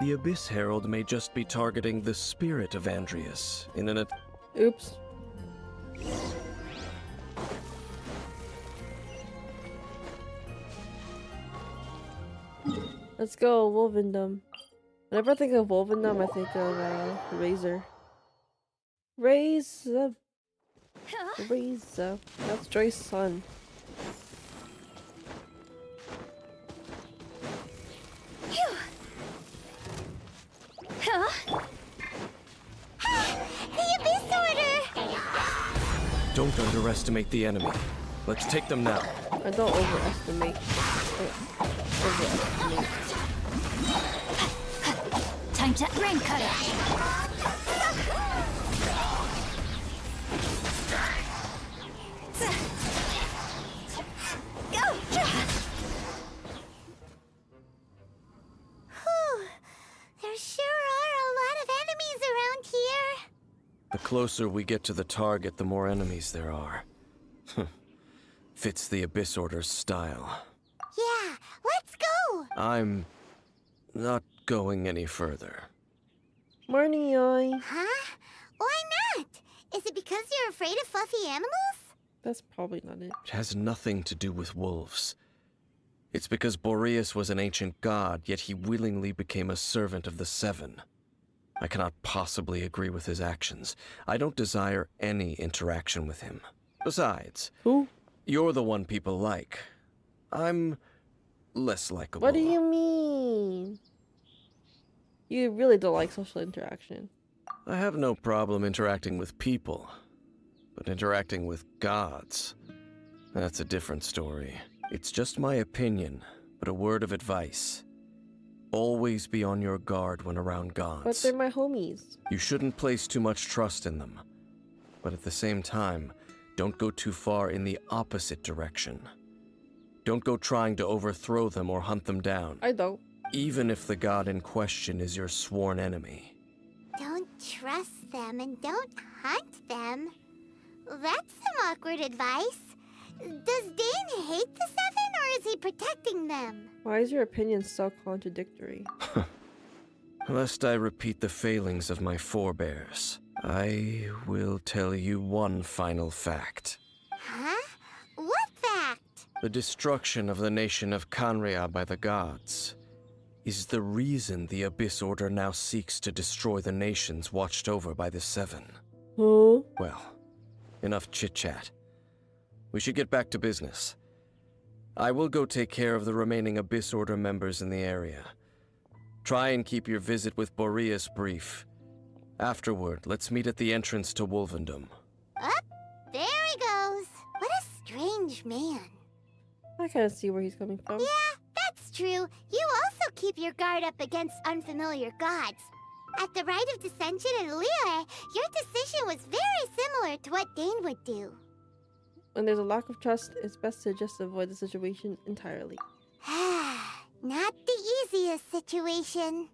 The Abyss Herald may just be targeting the spirit of Andreas in an Oops. Let's go, Wolvendom. Whenever I think of Wolvendom, I think of Razor. Razor. Razor. That's Joy's son. The Abyss Order! Don't underestimate the enemy. Let's take them now. I don't overestimate. Overestimate. Time to rain cutter. There sure are a lot of enemies around here. The closer we get to the target, the more enemies there are. Fits the Abyss Order's style. Yeah, let's go! I'm not going any further. Morning, Yoy. Huh? Why not? Is it because you're afraid of fluffy animals? That's probably not it. It has nothing to do with wolves. It's because Boreas was an ancient god, yet he willingly became a servant of the Seven. I cannot possibly agree with his actions. I don't desire any interaction with him. Besides, Who? you're the one people like. I'm less likable. What do you mean? You really don't like social interaction. I have no problem interacting with people, but interacting with gods, that's a different story. It's just my opinion, but a word of advice. Always be on your guard when around gods. But they're my homies. You shouldn't place too much trust in them. But at the same time, don't go too far in the opposite direction. Don't go trying to overthrow them or hunt them down. I don't. Even if the god in question is your sworn enemy. Don't trust them and don't hunt them. That's some awkward advice. Does Dane hate the Seven, or is he protecting them? Why is your opinion so contradictory? Lest I repeat the failings of my forebears, I will tell you one final fact. Huh? What fact? The destruction of the nation of Canria by the gods is the reason the Abyss Order now seeks to destroy the nations watched over by the Seven. Huh? Well, enough chit-chat. We should get back to business. I will go take care of the remaining Abyss Order members in the area. Try and keep your visit with Boreas brief. Afterward, let's meet at the entrance to Wolvendom. Up, there he goes. What a strange man. I kind of see where he's coming from. Yeah, that's true. You also keep your guard up against unfamiliar gods. At the Rite of Dissension in Liyue, your decision was very similar to what Dane would do. When there's a lack of trust, it's best to just avoid the situation entirely. Not the easiest situation.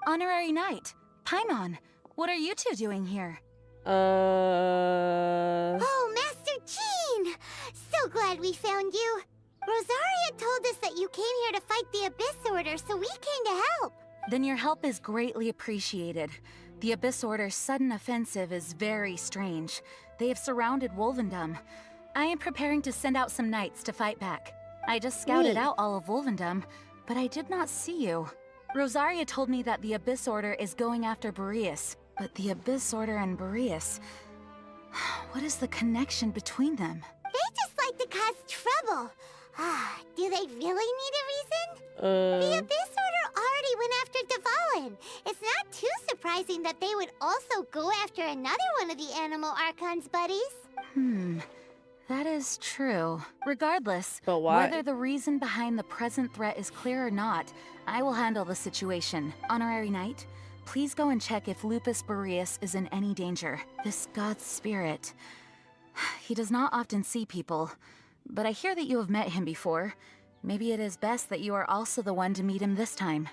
Honorary Knight, Paimon, what are you two doing here? Oh, Master Jean! So glad we found you. Rosaria told us that you came here to fight the Abyss Order, so we came to help. Then your help is greatly appreciated. The Abyss Order's sudden offensive is very strange. They have surrounded Wolvendom. I am preparing to send out some knights to fight back. I just scouted out all of Wolvendom, but I did not see you. Rosaria told me that the Abyss Order is going after Boreas, but the Abyss Order and Boreas... What is the connection between them? They just like to cause trouble. Do they really need a reason? The Abyss Order already went after Dvalin. It's not too surprising that they would also go after another one of the Animal Archon's buddies. That is true. Regardless, But why? whether the reason behind the present threat is clear or not, I will handle the situation. Honorary Knight, please go and check if Lupus Boreas is in any danger. This god's spirit... He does not often see people, but I hear that you have met him before. Maybe it is best that you are also the one to meet him this time.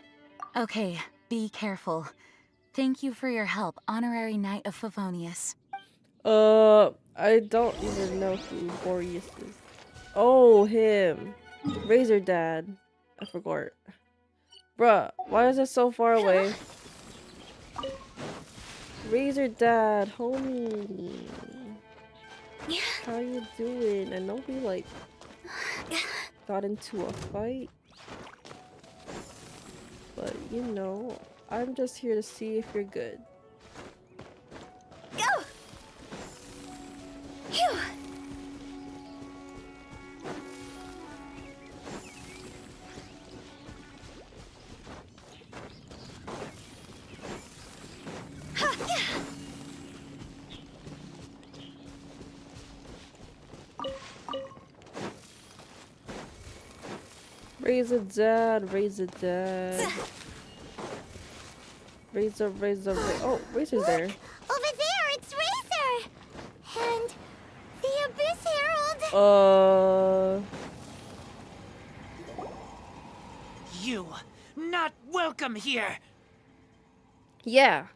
Okay, be careful. Thank you for your help, Honorary Knight of Favonius. I don't even know who Boreas is. Oh, him. Razor Dad. I forgot. Bruh, why is it so far away? Razor Dad, homie. How you doing? I know we like got into a fight, but you know, I'm just here to see if you're good. Go! Phew! Razor Dad, Razor Dad. Razor. Oh, Razor's there. Over there, it's Razor! And the Abyss Herald! You, not welcome here! Yeah.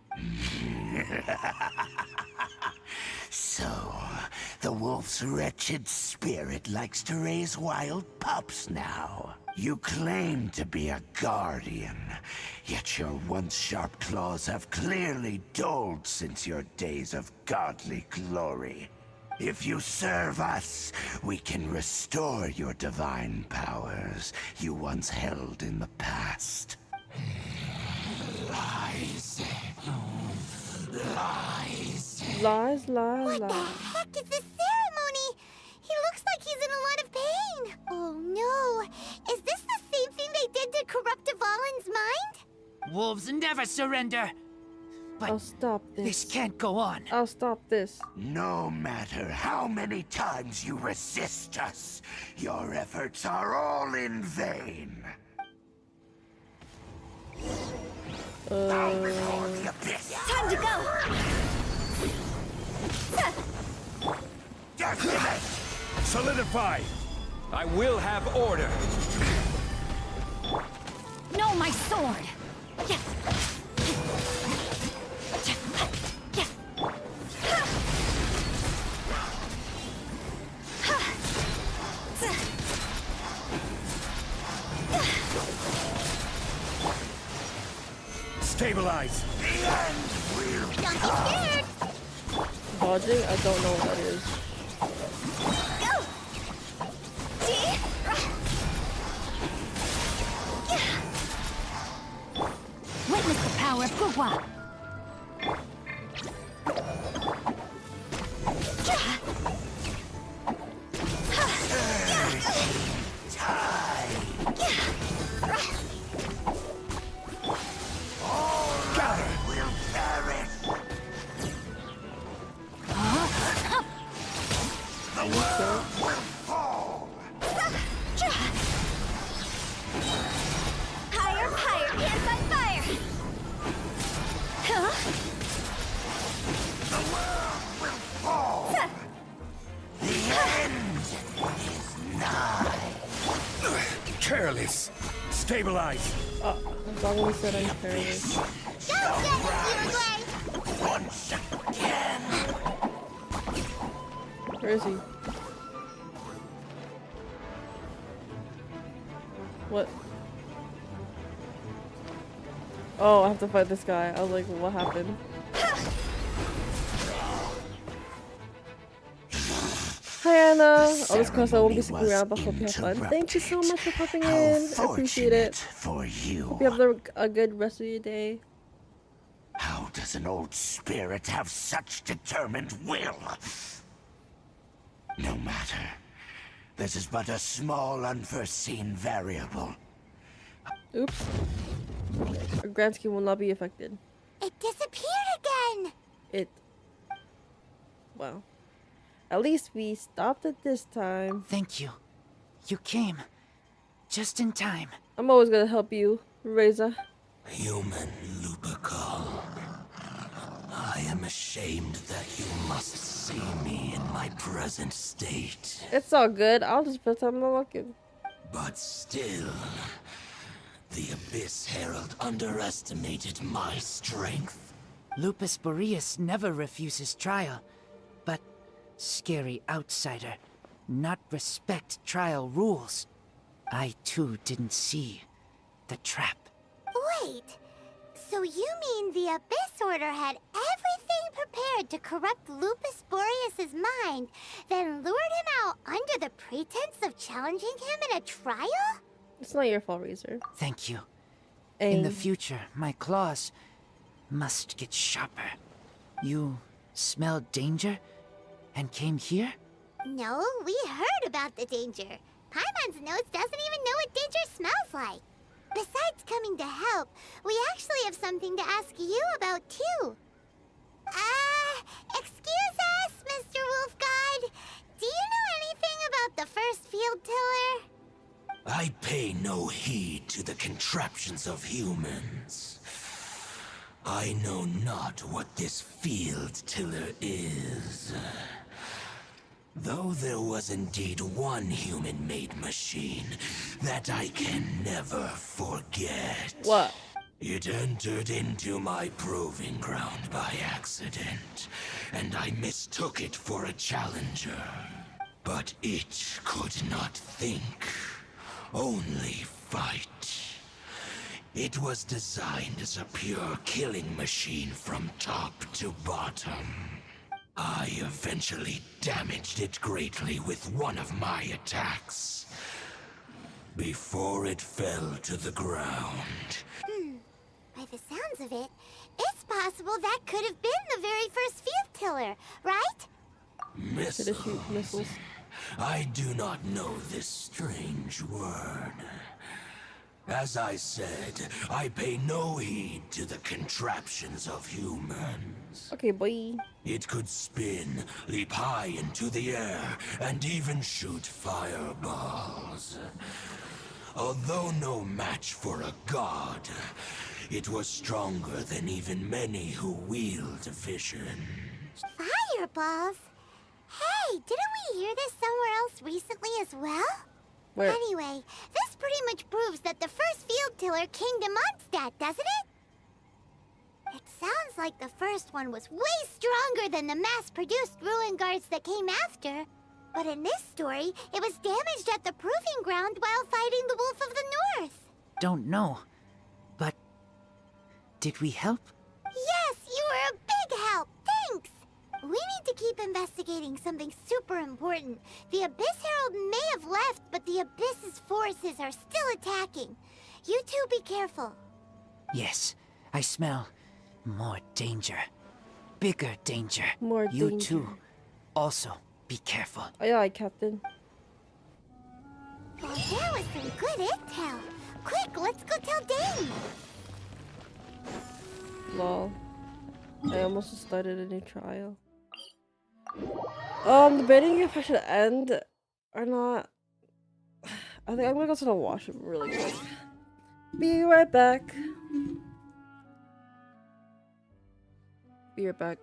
So, the wolf's wretched spirit likes to raise wild pups now. You claim to be a guardian, yet your once sharp claws have clearly dulled since your days of godly glory. If you serve us, we can restore your divine powers you once held in the past. Lies. Lies. What the heck is this ceremony? He looks like he's in a lot of pain. Oh no. Is this the same thing they did to corrupt Dvalin's mind? Wolves never surrender! But I'll stop this. this can't go on. I'll stop this. No matter how many times you resist us, your efforts are all in vain. Bow before the abyss. Time to go! Desolate! Solidify! I will have order! No, my sword! Stabilize! Don't be scared! Dodging? I don't know what that is. Go! Witness the power of Gugwa! Higher, higher, pants on fire! Stabilize. As long as we said I'm careless. Don't get it, Uruguay! Once again. Where is he? What? Oh, I have to fight this guy. I was like, what happened? Hi Anna! Oh, this course I won't be sticking around, but hope you have fun. Thank you so much for popping in. I appreciate it. For you. Hope you have a good rest of your day. How does an old spirit have such determined will? No matter. This is but a small, unforeseen variable. Oops. Our grand scheme will not be affected. It disappeared again! It... Well. At least we stopped it this time. Thank you. You came. Just in time. I'm always gonna help you, Reza. Human Lupercal. I am ashamed that you must see me in my present state. It's all good. I'll just pretend I'm not looking. But still, the Abyss Herald underestimated my strength. Lupus Boreas never refuses trial, but scary outsider, not respect trial rules. I too didn't see the trap. Wait, so you mean the Abyss Order had everything prepared to corrupt Lupus Boreas' mind, then lured him out under the pretense of challenging him in a trial? It's not your fault, Razor. Thank you. Aang. In the future, my claws must get sharper. You smelled danger and came here? No, we heard about the danger. Paimon's nose doesn't even know what danger smells like. Besides coming to help, we actually have something to ask you about too. Excuse us, Mr. Wolf God. Do you know anything about the first field tiller? I pay no heed to the contraptions of humans. I know not what this field tiller is. Though there was indeed one human-made machine that I can never forget. What? It entered into my proving ground by accident, and I mistook it for a challenger. But it could not think, only fight. It was designed as a pure killing machine from top to bottom. I eventually damaged it greatly with one of my attacks, before it fell to the ground. By the sounds of it, it's possible that could have been the very first field tiller, right? Should have shoot missiles. I do not know this strange word. As I said, I pay no heed to the contraptions of humans. Okay, boy. It could spin, leap high into the air, and even shoot fireballs. Although no match for a god, it was stronger than even many who wield vision. Fireballs? Hey, didn't we hear this somewhere else recently as well? Where? Anyway, this pretty much proves that the first field tiller came to Mondstadt, doesn't it? It sounds like the first one was way stronger than the mass-produced ruin guards that came after. But in this story, it was damaged at the proving ground while fighting the Wolf of the North. Don't know, but did we help? Yes, you were a big help. Thanks. We need to keep investigating something super important. The Abyss Herald may have left, but the Abyss's forces are still attacking. You two be careful. Yes, I smell more danger. Bigger danger. More You danger. too. Also, be careful. Aye, aye, Captain. Well, there was some good intel. Quick, let's go tell Dane. Lol. I almost just started a new trial. Debating if I should end or not. I think I'm gonna go to the washroom really quick. Be right back. Be right back.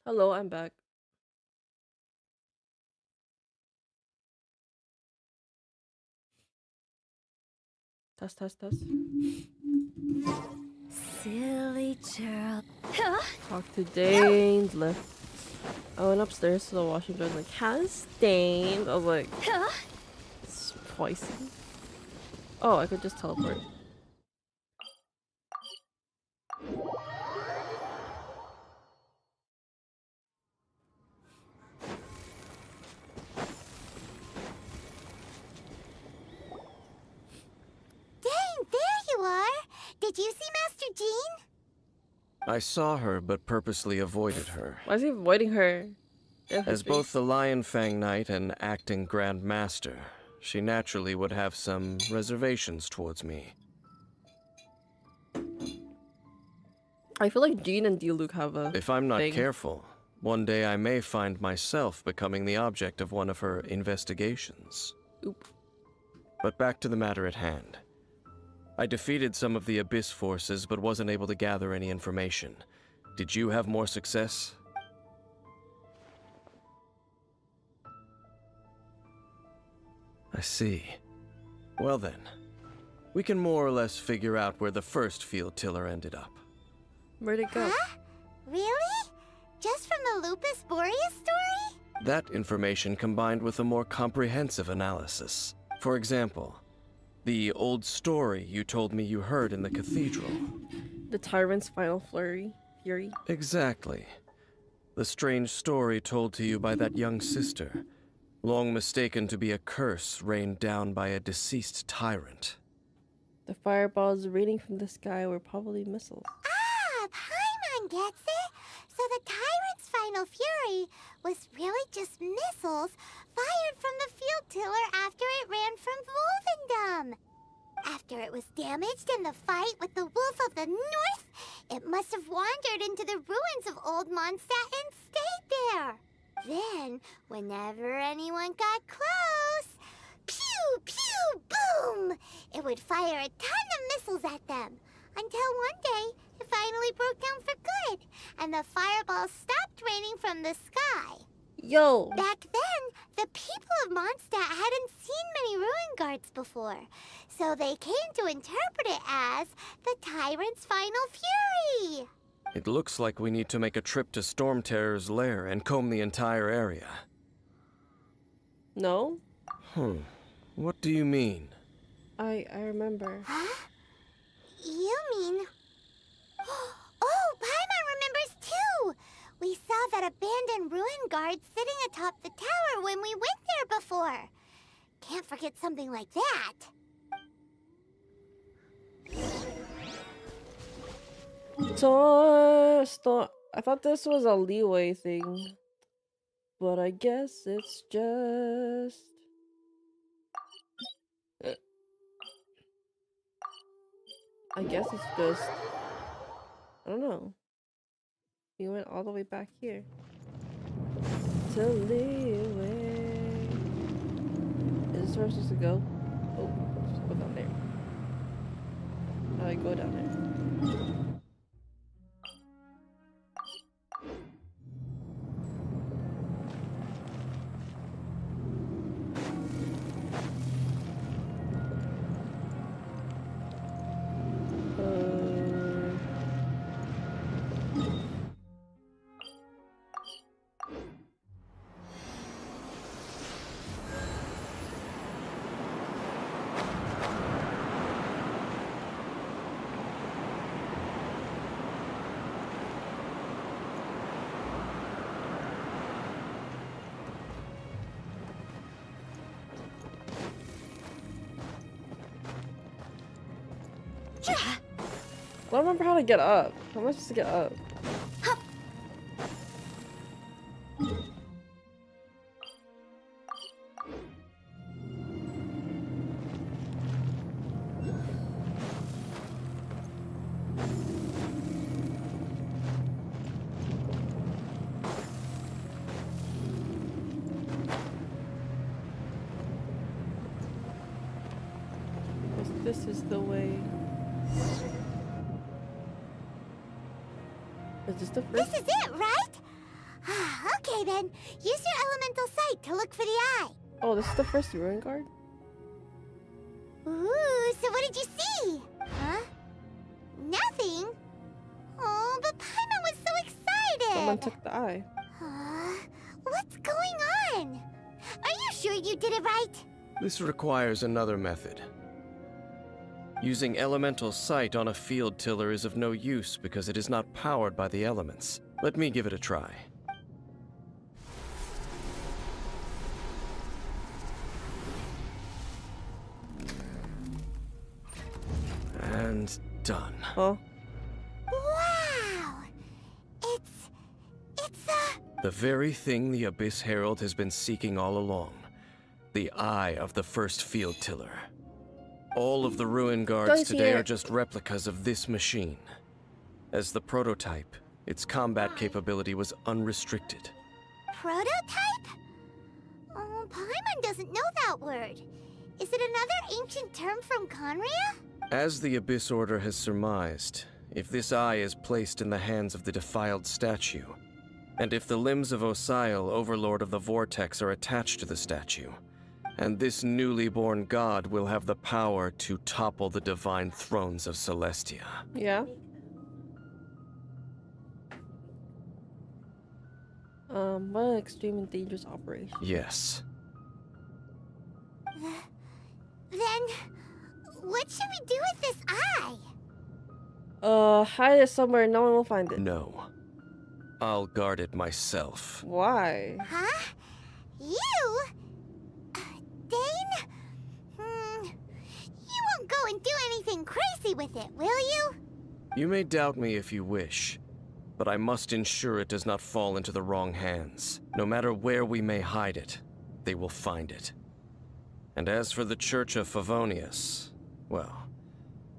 Hello, I'm back. Test, test, test. Silly churl. Talk to Dane. Left. I went upstairs to the washing machine. Like, has Dane? I was like, it's poison. Oh, I could just teleport. Dang, there you are! Did you see Master Jean? I saw her, but purposely avoided her. Why is he avoiding her? As both the Lion Fang Knight and acting Grand Master, she naturally would have some reservations towards me. I feel like Jean and Diluc have a If I'm not thing. careful, one day I may find myself becoming the object of one of her investigations. Oop. But back to the matter at hand. I defeated some of the Abyss forces, but wasn't able to gather any information. Did you have more success? I see. Well then, we can more or less figure out where the first field tiller ended up. Where'd it go? Huh? Really? Just from the Lupus Boreas story? That information combined with a more comprehensive analysis. For example, the old story you told me you heard in the cathedral. The Tyrant's final fury. Exactly. The strange story told to you by that young sister, long mistaken to be a curse rained down by a deceased tyrant. The fireballs raining from the sky were probably missiles. Ah, Paimon gets it! So the Tyrant's final fury was really just missiles fired from the field tiller after it ran from Wolvendom. After it was damaged in the fight with the Wolf of the North, it must have wandered into the ruins of Old Mondstadt and stayed there. Then, whenever anyone got close, pew, pew, boom! It would fire a ton of missiles at them. Until one day, it finally broke down for good, and the fireballs stopped raining from the sky. Yo! Back then, the people of Mondstadt hadn't seen many ruin guards before, so they came to interpret it as the Tyrant's final fury. It looks like we need to make a trip to Storm Terror's lair and comb the entire area. No? What do you mean? I remember. Huh? You mean... Oh, Paimon remembers too! We saw that abandoned ruin guard sitting atop the tower when we went there before. Can't forget something like that. I thought this was a leeway thing, but I guess it's just... I guess it's just... I don't know. We went all the way back here. To leeway. Is this where I'm supposed to go? Oh, let's go down there. How do I go down there? I don't remember how to get up. How am I supposed to get up? This is the way. Is this the first? This is it, right? Okay then, use your elemental sight to look for the eye. Oh, this is the first ruin guard? Ooh, so what did you see? Huh? Nothing? Oh, but Paimon was so excited! Someone took the eye. What's going on? Are you sure you did it right? This requires another method. Using elemental sight on a field tiller is of no use because it is not powered by the elements. Let me give it a try. And done. Oh. Wow! It's the very thing the Abyss Herald has been seeking all along. The eye of the first field tiller. All of the ruin guards today are just replicas of this machine. As the prototype, its combat capability was unrestricted. Prototype? Oh, Paimon doesn't know that word. Is it another ancient term from Conria? As the Abyss Order has surmised, if this eye is placed in the hands of the defiled statue, and if the limbs of Osial, Overlord of the Vortex, are attached to the statue, and this newly born god will have the power to topple the divine thrones of Celestia. Yeah. What an extreme and dangerous operation. Yes. Then, what should we do with this eye? Hide it somewhere no one will find it. No. I'll guard it myself. Why? Huh? You? Dane? You won't go and do anything crazy with it, will you? You may doubt me if you wish, but I must ensure it does not fall into the wrong hands. No matter where we may hide it, they will find it. And as for the Church of Favonius, well,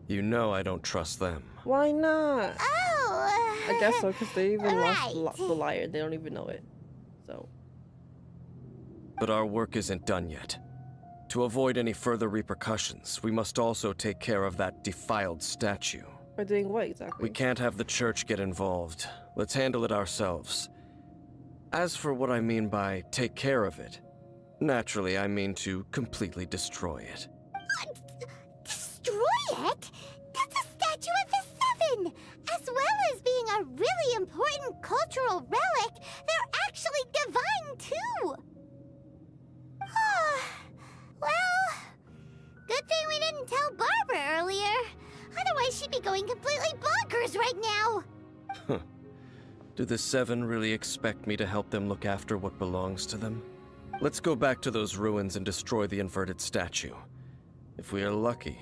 you know I don't trust them. Why not? Oh! I guess so, because they even Right. lost the liar. They don't even know it. So. But our work isn't done yet. To avoid any further repercussions, we must also take care of that defiled statue. By doing what exactly? We can't have the church get involved. Let's handle it ourselves. As for what I mean by take care of it, naturally I mean to completely destroy it. Destroy it? That's a statue of the Seven! As well as being a really important cultural relic, they're actually divine too! Well, good thing we didn't tell Barbara earlier. Otherwise she'd be going completely bonkers right now! Do the Seven really expect me to help them look after what belongs to them? Let's go back to those ruins and destroy the inverted statue. If we are lucky,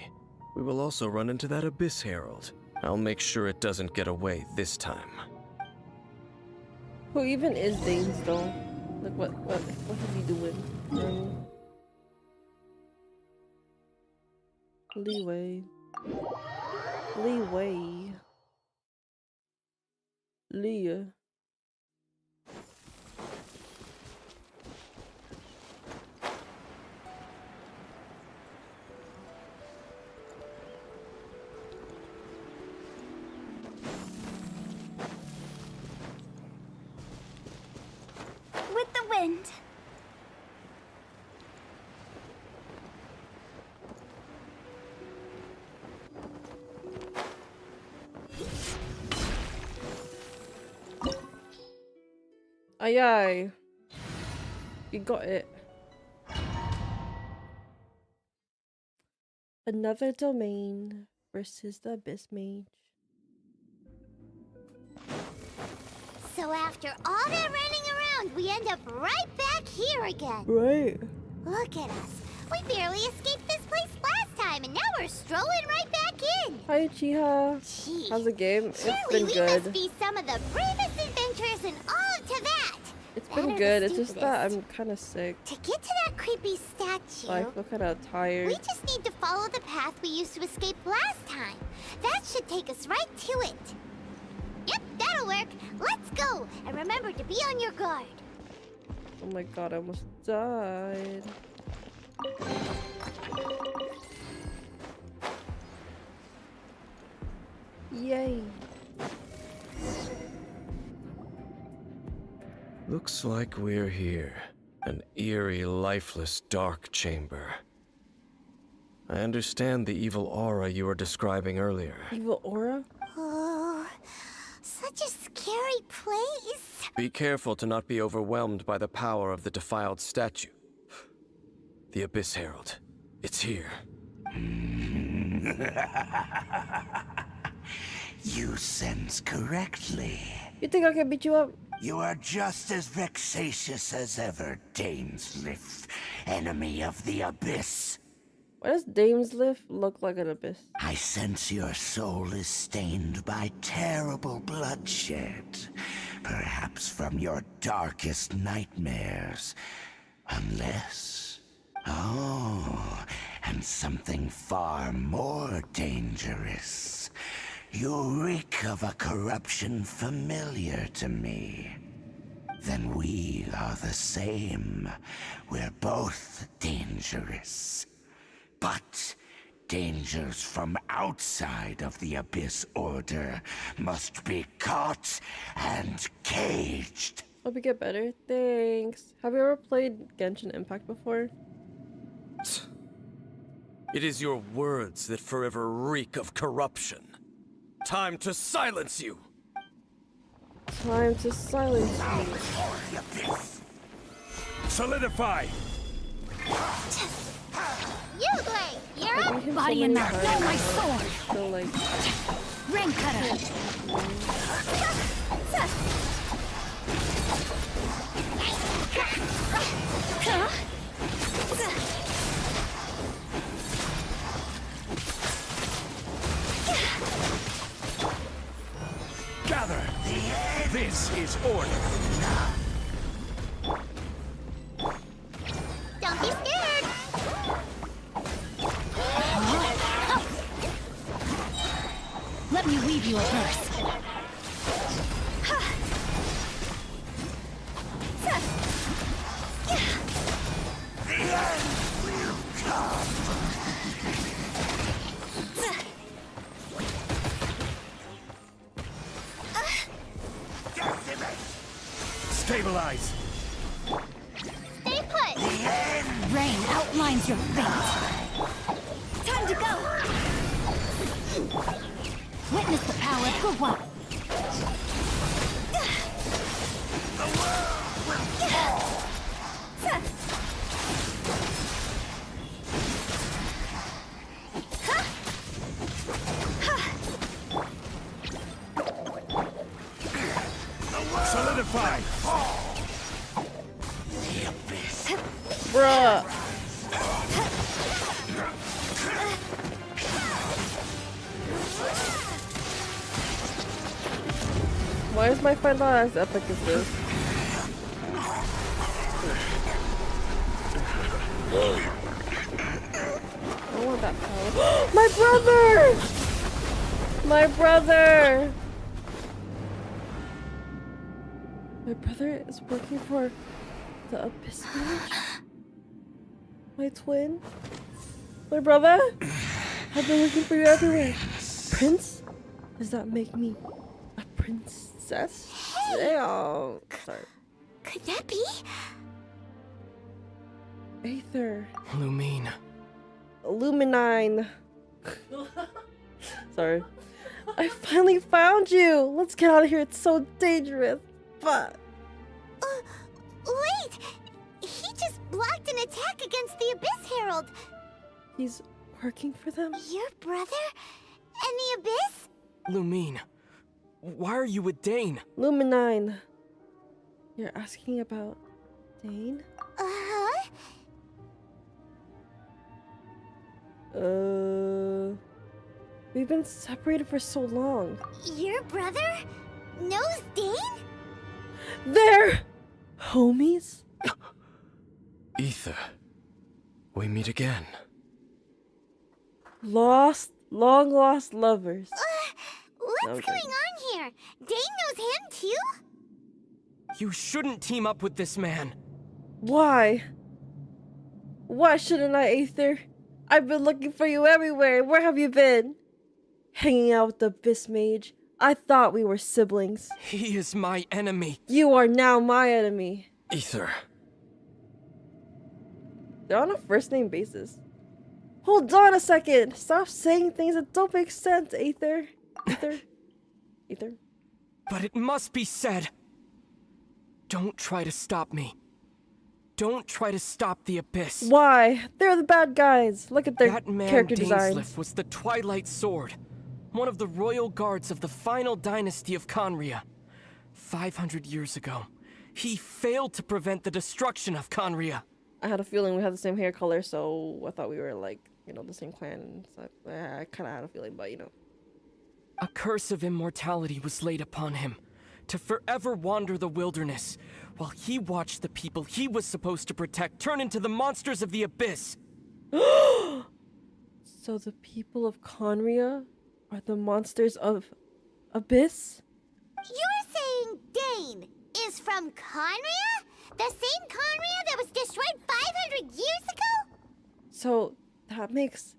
we will also run into that Abyss Herald. I'll make sure it doesn't get away this time. Who even is Danes though? Like what is he doing? Leeway. Leah. With the wind. Aye aye. You got it. Another domain versus the Abyss Mage. So after all that running around, we end up right back here again. Right. Look at us. We barely escaped this place last time, and now we're strolling right back in. Hi Chiha. Gee, How's the game? It's surely been we good. must be some of the bravest adventurers in all of Teyvat. It's That been or good. the It's just that stupidest. I'm kind of sick. To get to that creepy statue, I feel kind of tired. we just need to follow the path we used to escape last time. That should take us right to it. Yep, that'll work. Let's go. And remember to be on your guard. Oh my god, I almost died. Yay. Looks like we're here. An eerie, lifeless, dark chamber. I understand the evil aura you were describing earlier. Evil aura? Oh, such a scary place. Be careful to not be overwhelmed by the power of the defiled statue. The Abyss Herald. It's here. You sense correctly. You think I can beat you up? You are just as vexatious as ever, Dainsliff, enemy of the Abyss. Why does Damesliff look like an abyss? I sense your soul is stained by terrible bloodshed, perhaps from your darkest nightmares. Unless... Oh, and something far more dangerous. You reek of a corruption familiar to me. Then we are the same. We're both dangerous. But dangers from outside of the Abyss Order must be caught and caged. Hope you get better. Thanks. Have you ever played Genshin Impact before? It is your words that forever reek of corruption. Time to silence you! Time to silence you. Solidify! You, Blade, you're up. Body and mouth. No, my sword. So like, Rain cutter. Gather! This is order. Don't be scared. Let me weave you a verse. Stabilize! Stay put. Rain outlines your fate. Time to go. Witness the power of Gurwa. Solidify! bruh. Why is my fight not as epic as this? I want that power. My brother! My brother! My brother is working for the Abyss Mage? My twin? My brother? I've been looking for you everywhere. Prince? Does that make me a princess? Damn. Sorry. Could that be? Aether. Lumine. Illuminine. Sorry. I finally found you! Let's get out of here, it's so dangerous. But Wait! He just blocked an attack against the Abyss Herald! he's working for them? Your brother? And the Abyss? Lumine. Why are you with Dane? Luminine. You're asking about Dane? Uh-huh. We've been separated for so long. Your brother knows Dane? They're homies? Ether. We meet again. Lost, long lost lovers. What's Okay. going on here? Dane knows him too? You shouldn't team up with this man. Why? Why shouldn't I, Aether? I've been looking for you everywhere. Where have you been? Hanging out with the Abyss Mage, I thought we were siblings. He is my enemy. You are now my enemy. Ether. They're on a first name basis. Hold on a second. Stop saying things that don't make sense, Aether. Ether. But it must be said. Don't try to stop me. Don't try to stop the Abyss. Why? They're the bad guys. Look at their That man character designs. Dainsleif was the Twilight Sword, one of the royal guards of the final dynasty of Conria. 500 years ago, he failed to prevent the destruction of Conria. I had a feeling we had the same hair color, so I thought we were like, you know, the same clan. So I kind of had a feeling, but you know. A curse of immortality was laid upon him, to forever wander the wilderness, while he watched the people he was supposed to protect turn into the monsters of the Abyss. So the people of Conria are the monsters of Abyss? You're saying Dane is from Conria? The same Conria that was destroyed 500 years ago? So that makes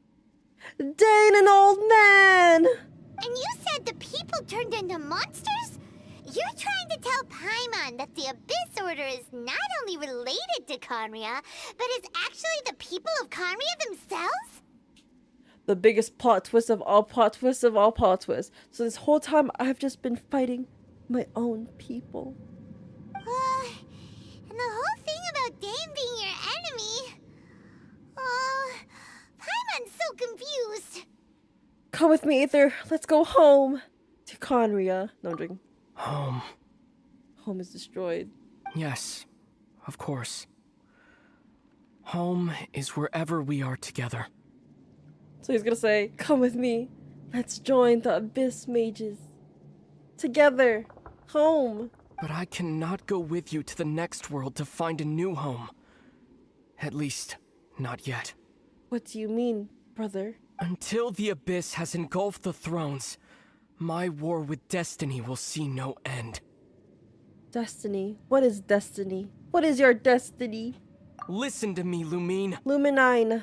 Dane an old man! And you said the people turned into monsters? You're trying to tell Paimon that the Abyss Order is not only related to Conria, but is actually the people of Conria themselves? The biggest plot twist of all plot twists of all plot twists. So this whole time I've just been fighting my own people. And the whole thing about Dane being your enemy... Oh, Paimon's so confused. Come with me, Aether. Let's go home to Conria. No, I'm joking. Home. Home is destroyed. Yes, of course. Home is wherever we are together. So he's gonna say, come with me. Let's join the Abyss Mages. Together. Home. But I cannot go with you to the next world to find a new home. At least, not yet. What do you mean, brother? Until the Abyss has engulfed the thrones, my war with destiny will see no end. Destiny? What is destiny? What is your destiny? Listen to me, Lumine. Luminine.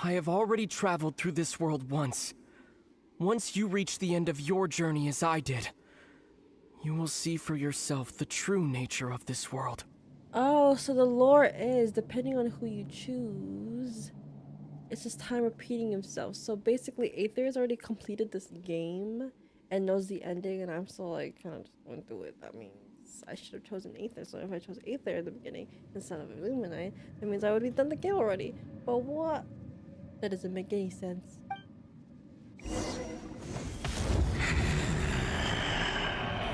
I have already traveled through this world once. Once you reach the end of your journey as I did, you will see for yourself the true nature of this world. Oh, so the lore is, depending on who you choose, it's just time repeating himself. So basically, Aether has already completed this game and knows the ending, and I'm still like kind of just going through it. That means I should have chosen Aether. So if I chose Aether in the beginning instead of Illuminite, that means I would be done the game already. But what? That doesn't make any sense.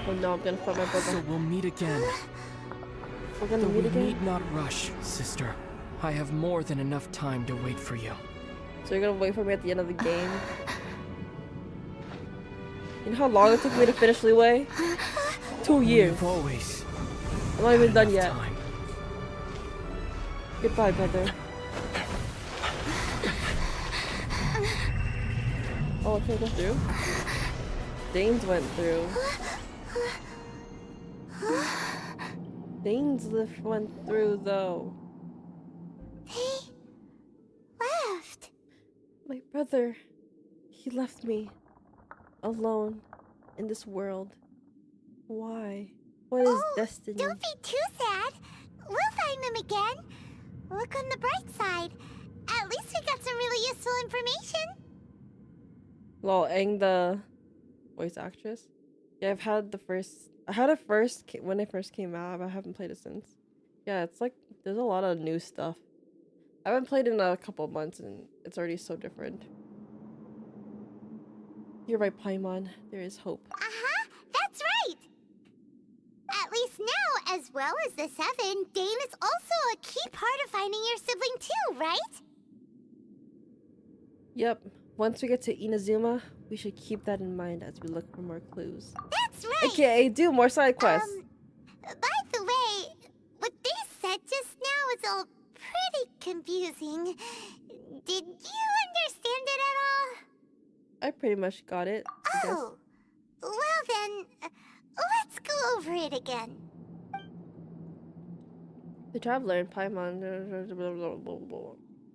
Oh no, I'm gonna fight my brother. So we'll meet again. We're gonna Though meet we again? need not rush, sister. I have more than enough time to wait for you. So you're gonna wait for me at the end of the game? You know how long it took me to finish Leeway? 2 years. We've always I'm not even done enough yet. time. Goodbye, brother. Oh, okay, go through. Danes went through. Dainsleif went through, though. They left. My brother, he left me alone in this world. Why? What is destiny? Don't be too sad. We'll find them again. Look on the bright side. At least we got some really useful information. Lol, Aang the voice actress. Yeah, I had it first when it first came out, but I haven't played it since. Yeah, it's like there's a lot of new stuff. I haven't played in a couple of months and it's already so different. You're right, Paimon. There is hope. That's right. At least now, as well as the Seven, Dane is also a key part of finding your sibling too, right? Yep. Once we get to Inazuma, we should keep that in mind as we look for more clues. That's right. AKA do more side quests. By the way, what they said just now is all pretty confusing. Did you understand it at all? I pretty much got it, I guess. Oh, well then, let's go over it again. The Traveler and Paimon.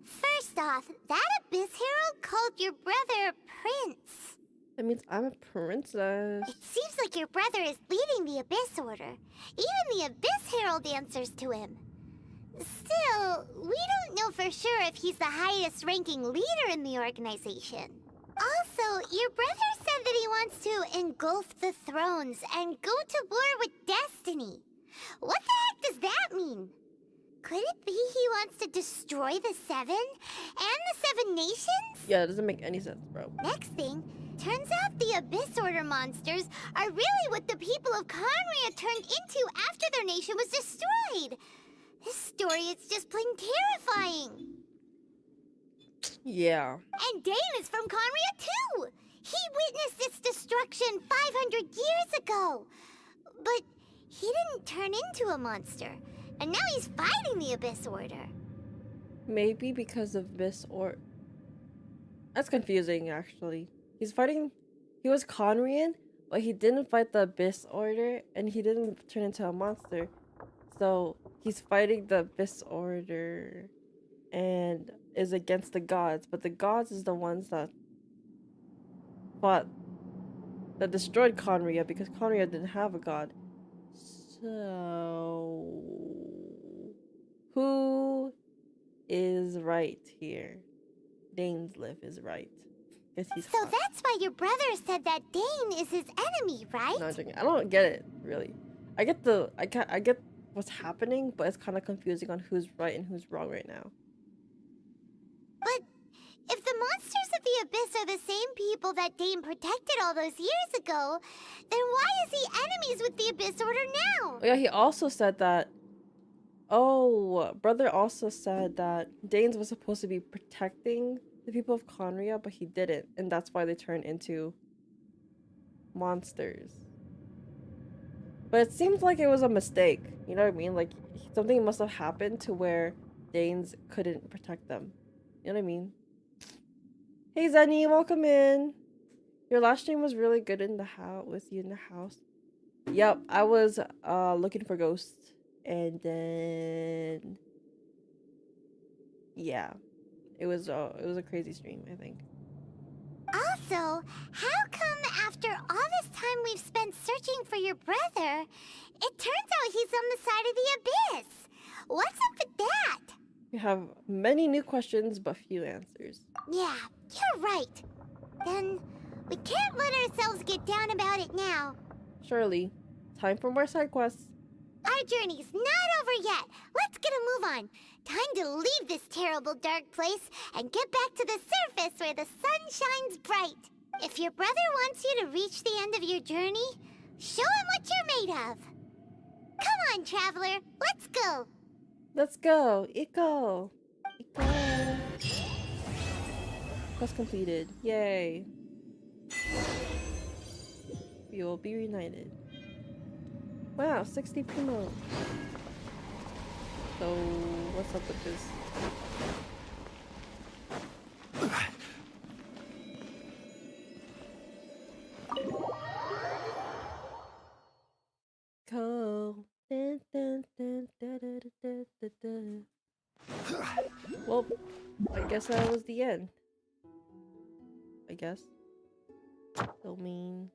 First off, that Abyss Herald called your brother Prince. That means I'm a princess. It seems like your brother is leading the Abyss Order. Even the Abyss Herald answers to him. Still, we don't know for sure if he's the highest ranking leader in the organization. Also, your brother said that he wants to engulf the thrones and go to war with destiny. What the heck does that mean? Could it be he wants to destroy the Seven and the Seven Nations? Yeah, it doesn't make any sense, bro. Next thing, turns out the Abyss Order monsters are really what the people of Conria turned into after their nation was destroyed. This story is just plain terrifying. Yeah. And Dane is from Conria too! He witnessed its destruction 500 years ago! But he didn't turn into a monster, and now he's fighting the Abyss Order. Maybe because of Abyss or... That's confusing, actually. He's fighting... He was Conrian, but he didn't fight the Abyss Order, and he didn't turn into a monster. So, he's fighting the Abyss Order and is against the gods, but the gods is the ones that fought, that destroyed Conria because Conria didn't have a god. So, who is right here? Dainsliff is right. Guess he's So hot. that's why your brother said that Dane is his enemy, right? No, I'm joking. I don't get it, really. I get what's happening, but it's kind of confusing on who's right and who's wrong right now. But if the monsters of the Abyss are the same people that Dane protected all those years ago, then why is he enemies with the Abyss Order now? Oh, yeah, he also said that... Oh, brother also said that Danes was supposed to be protecting the people of Conria, but he didn't. And that's why they turned into monsters. But it seems like it was a mistake. You know what I mean? Like, something must have happened to where Danes couldn't protect them. You know what I mean? Hey Zenny, welcome in. Your last stream was really good in the house, with you in the house. Yep, I was looking for ghosts, and then yeah, it was a crazy stream, I think. Also, how come after all this time we've spent searching for your brother, it turns out he's on the side of the Abyss? What's up with that? We have many new questions, but few answers. Yeah, you're right. Then we can't let ourselves get down about it now. Surely, time for more side quests. Our journey's not over yet. Let's get a move on. Time to leave this terrible dark place and get back to the surface where the sun shines bright. If your brother wants you to reach the end of your journey, show him what you're made of. Come on, traveler. Let's go. Let's go. Eco. Eco. Quest completed. Yay. We will be reunited. Wow, 60 primo. So, what's up with this? Go. Dun, dun, dun, dun, dun, dun, dun, dun. Well, I guess that was the end. I guess. Domains.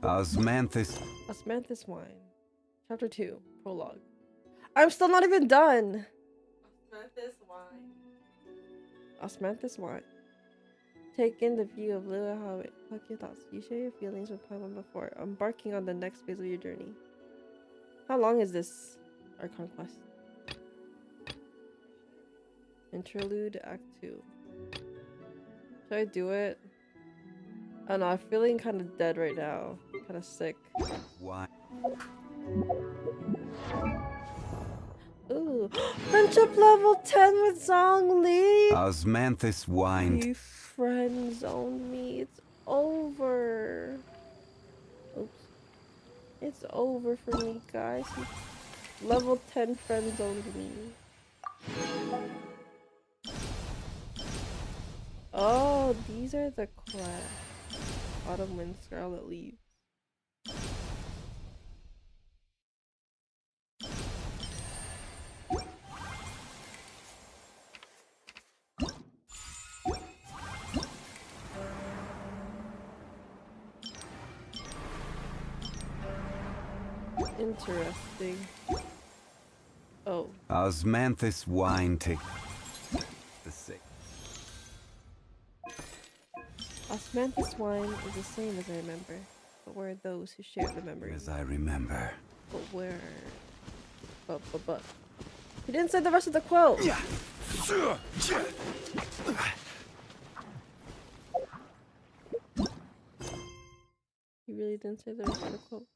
Osmanthus wine. Chapter 2. Prologue. I'm still not even done. Osmanthus wine. Take in the view of Lua Howitt. Fuck your thoughts. You share your feelings with Paimon before embarking on the next phase of your journey. How long is this Archon quest? Interlude Act 2. Should I do it? I don't know, I'm feeling kind of dead right now. Kind of sick. Why? Ooh. Friendship level 10 with Zhongli! Osmanthus whined. You friend zoned me. It's over. Oops. It's over for me, guys. Level 10 friend zoned me. Oh, these are the quests. Autumn Wind, Scarlet Leaves. Interesting. Oh. Osmanthus wine to the sick. Osmanthus wine is the same as I remember, but where are those who share the memory? As I remember. But where? But. He didn't say the rest of the quote. Yeah. He really didn't say the rest of the quote.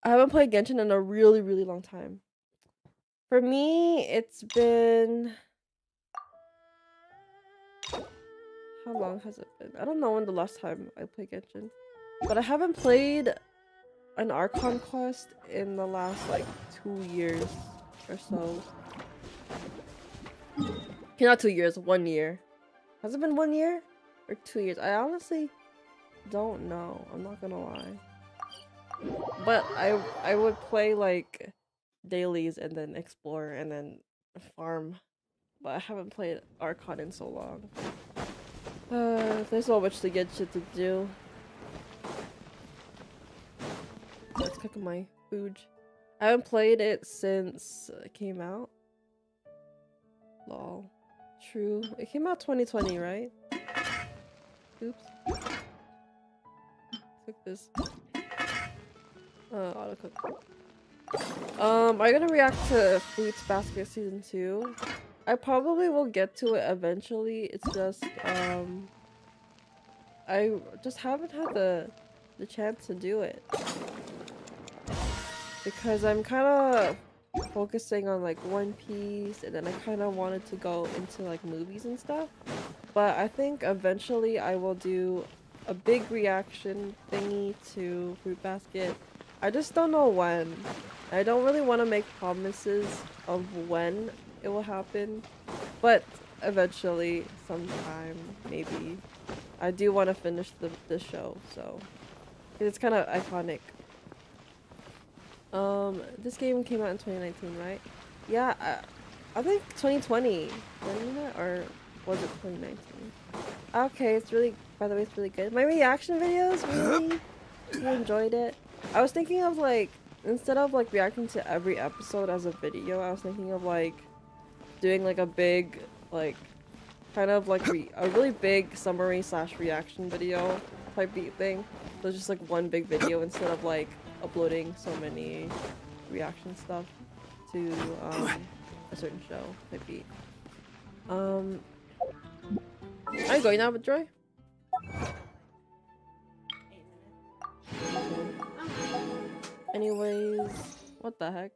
I haven't played Genshin in a really, really long time. For me, it's been... How long has it been? I don't know when the last time I played Genshin. But I haven't played an Archon quest in the last, like, 2 years or so. Okay, not 2 years, 1 year. Has it been 1 year? Or 2 years? I honestly don't know. I'm not gonna lie. But I would play, like, dailies and then explore and then farm. But I haven't played Archon in so long. There's so much to get shit to do. Let's cook my food. I haven't played it since it came out. Lol. True. It came out 2020, right? Oops. Cook this. Auto cook. I'm gonna react to Fruits Basket Season 2. I probably will get to it eventually. It's just I just haven't had the chance to do it because I'm kind of focusing on like One Piece, and then I kind of wanted to go into like movies and stuff. But I think eventually I will do a big reaction thingy to Fruit Basket. I just don't know when. I don't really want to make promises of when it will happen, but eventually, sometime, maybe. I do want to finish the show, so it's kind of iconic. This game came out in 2019, right? Yeah, I think 2020, wasn't it? Or was it 2019? Okay, it's really, by the way, it's really good. My reaction videos, really? You enjoyed it? I was thinking of like, instead of like reacting to every episode as a video, I was thinking of like doing like a big, like, kind of like a really big summary / reaction video type thing. So just like one big video instead of like uploading so many reaction stuff to a certain show type beat. Are you going now with Joy? Anyways, what the heck?